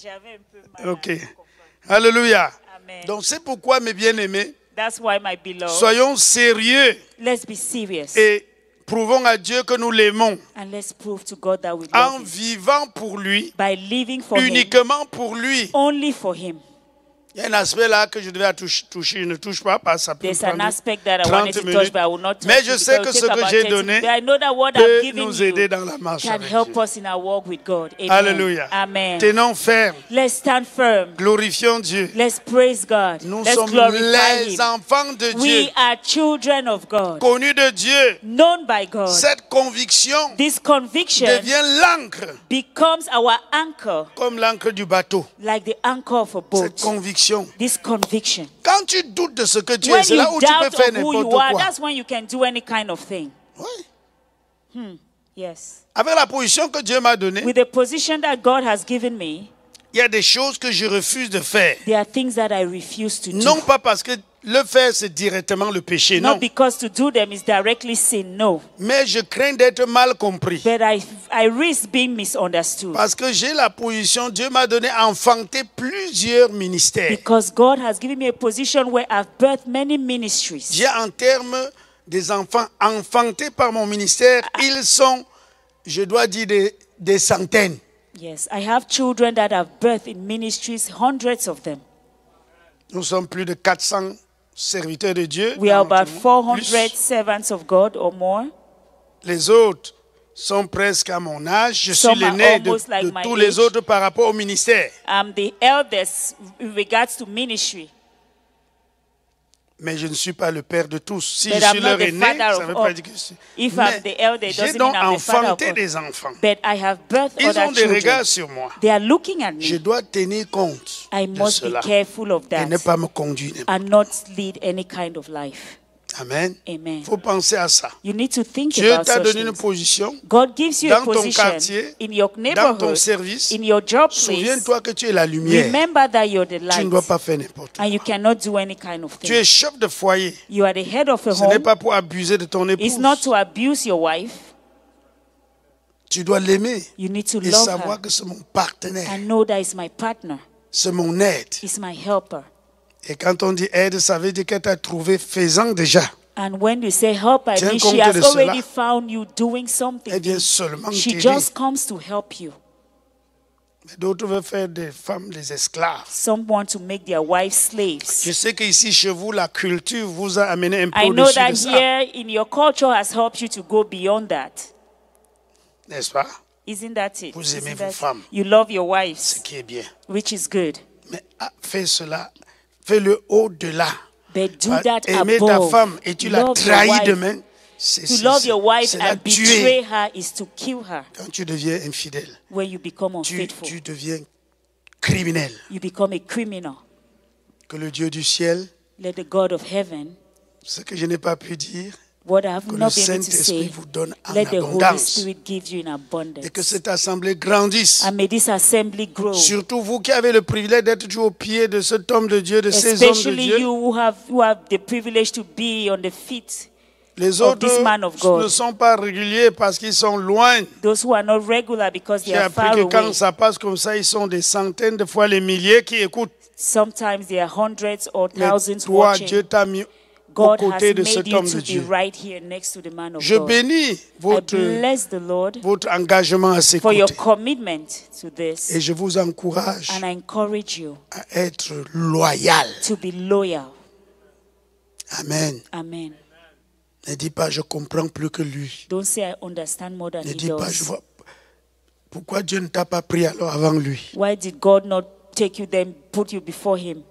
j'avais un peu mal. Ok. Alléluia. Amen. Donc c'est pourquoi, mes bien-aimés, That's why, my beloved, soyons sérieux let's be serious et prouvons à Dieu que nous l'aimons and let's prove to God that we en love Him vivant pour lui, by living for Him, uniquement pour lui. only for Him. Il y a un aspect là que je devais toucher, je ne touche pas parce que ça peut There's an prendre aspect that I 30 wanted to touch, minutes. but I will not touch Mais it je because sais it que will ce take que about j'ai 30 donné minutes. I know that what peut I've given nous aider you dans la marche can avec help Dieu. us in our walk with God. Amen. Alléluia. Amen. Tenons ferme, Let's stand firm. glorifions Dieu. Let's praise God. Nous Let's sommes glorify les Him. enfants de Dieu, We are children of God, connus de Dieu. known by God. Cette conviction This conviction devient l'encre, becomes our anchor, comme l'encre du bateau. like the anchor of a Cette boat. conviction. This conviction. Quand tu doutes de ce que tu When es, c'est you là où tu peux doubt faire of who n'importe you are, quoi. that's when you can do any kind of thing. Oui. Yes. Avec la position que Dieu m'a donnée, With the position that God has given me, il y a des choses que je refuse de faire. there are things that I refuse to do. Non pas parce que le faire, c'est directement le péché, Not non. because to do them is directly sin, no. Mais je crains d'être mal compris. But I risk being misunderstood. Parce que j'ai la position, Dieu m'a donné à enfanter plusieurs ministères. Because God has given me a position where I've birthed many ministries. J'ai en termes des enfants enfantés par mon ministère, ils sont, je dois dire, des centaines. Yes, I have children that have birthed in ministries, hundreds of them. Nous sommes plus de 400 serviteurs de Dieu. We are dans about notre monde. 400 Plus. servants of God or more. Les autres sont presque à mon âge. Je suis Some are l'aîné de, almost like de my tous les age. autres par rapport au ministère. I'm the eldest in regards to ministry. Mais je ne suis pas le père de tous. Si But je suis I'm not leur the aîné, father ça ne of veut all. pas dire que je suis. If Mais I'm the elder, it j'ai doesn't donc mean I'm the father of enfanté all. des enfants. But I have birthed Ils other ont des children. regards sur moi. They are looking at Je me. dois tenir compte I de must be cela careful of et ne that pas me conduire. and not lead any kind of life. Amen. Amen. Il faut penser à ça. You need to think Dieu about t'a such donné une things. position God gives you a dans ton position quartier, in your dans ton neighborhood, service. in your job place. Souviens-toi que tu es la lumière. Remember that you're the Tu ne dois light pas faire n'importe quoi. and you cannot do any kind of Tu es thing. chef de foyer. You are the head of a Ce n'est home. pas pour abuser de ton It's épouse. not to abuse your wife. Tu dois l'aimer You need to et love savoir her que c'est mon partenaire, and know that is my partner, c'est mon aide. is my helper. Et quand on dit aide, ça veut dire qu'elle t'a trouvé faisant déjà. And when you say help, I Tiens mean compte she has de cela. already found you doing Elle something. vient seulement She t'aider. just comes to help you. Mais d'autres veulent faire des femmes des esclaves. Some want to make their wives Je slaves. sais qu'ici, chez vous, la culture vous a amené un peu I know au-dessus that de ça. here in your culture has helped you to go beyond that. N'est-ce pas? Isn't that it? Vous aimez Isn't vos that- femmes. You love your Ce wives, qui est bien. which is good. Mais fais cela. Fais-le au-delà. But do Pas that aimer ta above. femme et tu la Love your trahis wife. demain. C'est To love your wife la and betray tuer. her is to kill her. Quand tu deviens infidèle, When you become tu unfaithful, deviens criminel. you become a criminal. Que le Dieu du ciel, Let the God of heaven, ce que je n'ai pas pu dire, what I have que le not been able to Saint-Esprit say, vous donne en let the Holy abondance. Spirit give you in Et abundance. que cette assemblée grandisse. And may this assembly grow. Surtout vous qui avez le privilège d'être toujours au pied de cet homme de Dieu, de ces hommes de Especially Dieu. you who have the privilege to be on the feet. Les of autres this man of God. ne sont pas réguliers parce qu'ils sont loin. Those who are not regular because they J'ai are appris far que quand away. ça passe comme ça, ils sont des centaines de fois les milliers qui écoutent. Sometimes there are hundreds or Mais thousands toi, watching. Dieu t'a mis aux God côtés has de made cet you homme de to be Dieu. right here next to the man of Je God. bénis I votre bless the Lord engagement à ses for your côtés. commitment to Et this. je vous encourage And I encourage you à être loyal. to be loyal. Amen. Amen. Ne dis pas, je comprends plus que lui. Don't say I understand more than Ne he dis pas, je does. vois. Pourquoi Dieu ne t'a pas pris alors avant lui? Why did God not take you then, put you before him?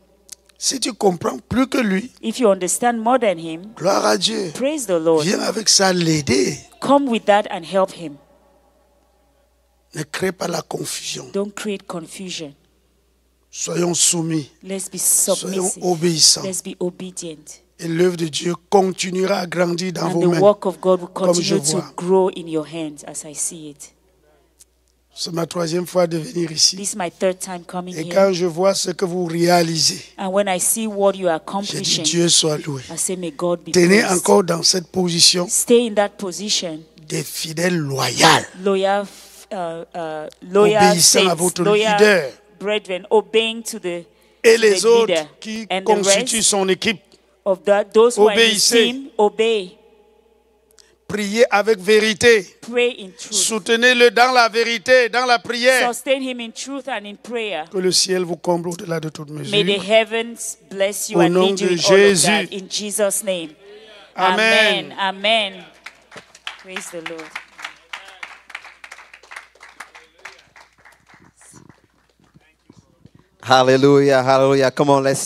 Si tu comprends plus que lui, If you understand more than him, gloire à Dieu. praise the Lord. Viens avec ça l'aider. Come with that and help him. Ne crée pas la confusion. Don't create confusion. Soyons soumis. Let's be Soyons submissive. obéissants. Let's be obedient. Et l'œuvre de Dieu continuera à grandir dans And vos the mains. work of God will Comme je continue to vois. grow in your hands as I see it. C'est ma troisième fois de venir ici. This is my third time coming Et here. quand je vois ce que vous réalisez, And when I see what you are je dis accomplishing, Dieu soit loué. I say, may God be Tenez praised. encore dans cette position Stay in that position, des fidèles loyaux. loyal Obéissant à saints, votre loyal leader. brethren, obeying to the, Et to les the autres leader. qui And the constituent rest son équipe, of those who are in his Obéissez. team, obey. priez avec vérité. Pray in truth. Soutenez-le dans la vérité, dans la prière. Sustain him in truth and in prayer. Que le ciel vous comble au-delà de toute May the mesure. heavens bless you Au and nom lead you de in all of Jésus. that. In Jesus' name. Amen. Amen. Amen. Praise the Lord. Hallelujah, hallelujah. Come on, let's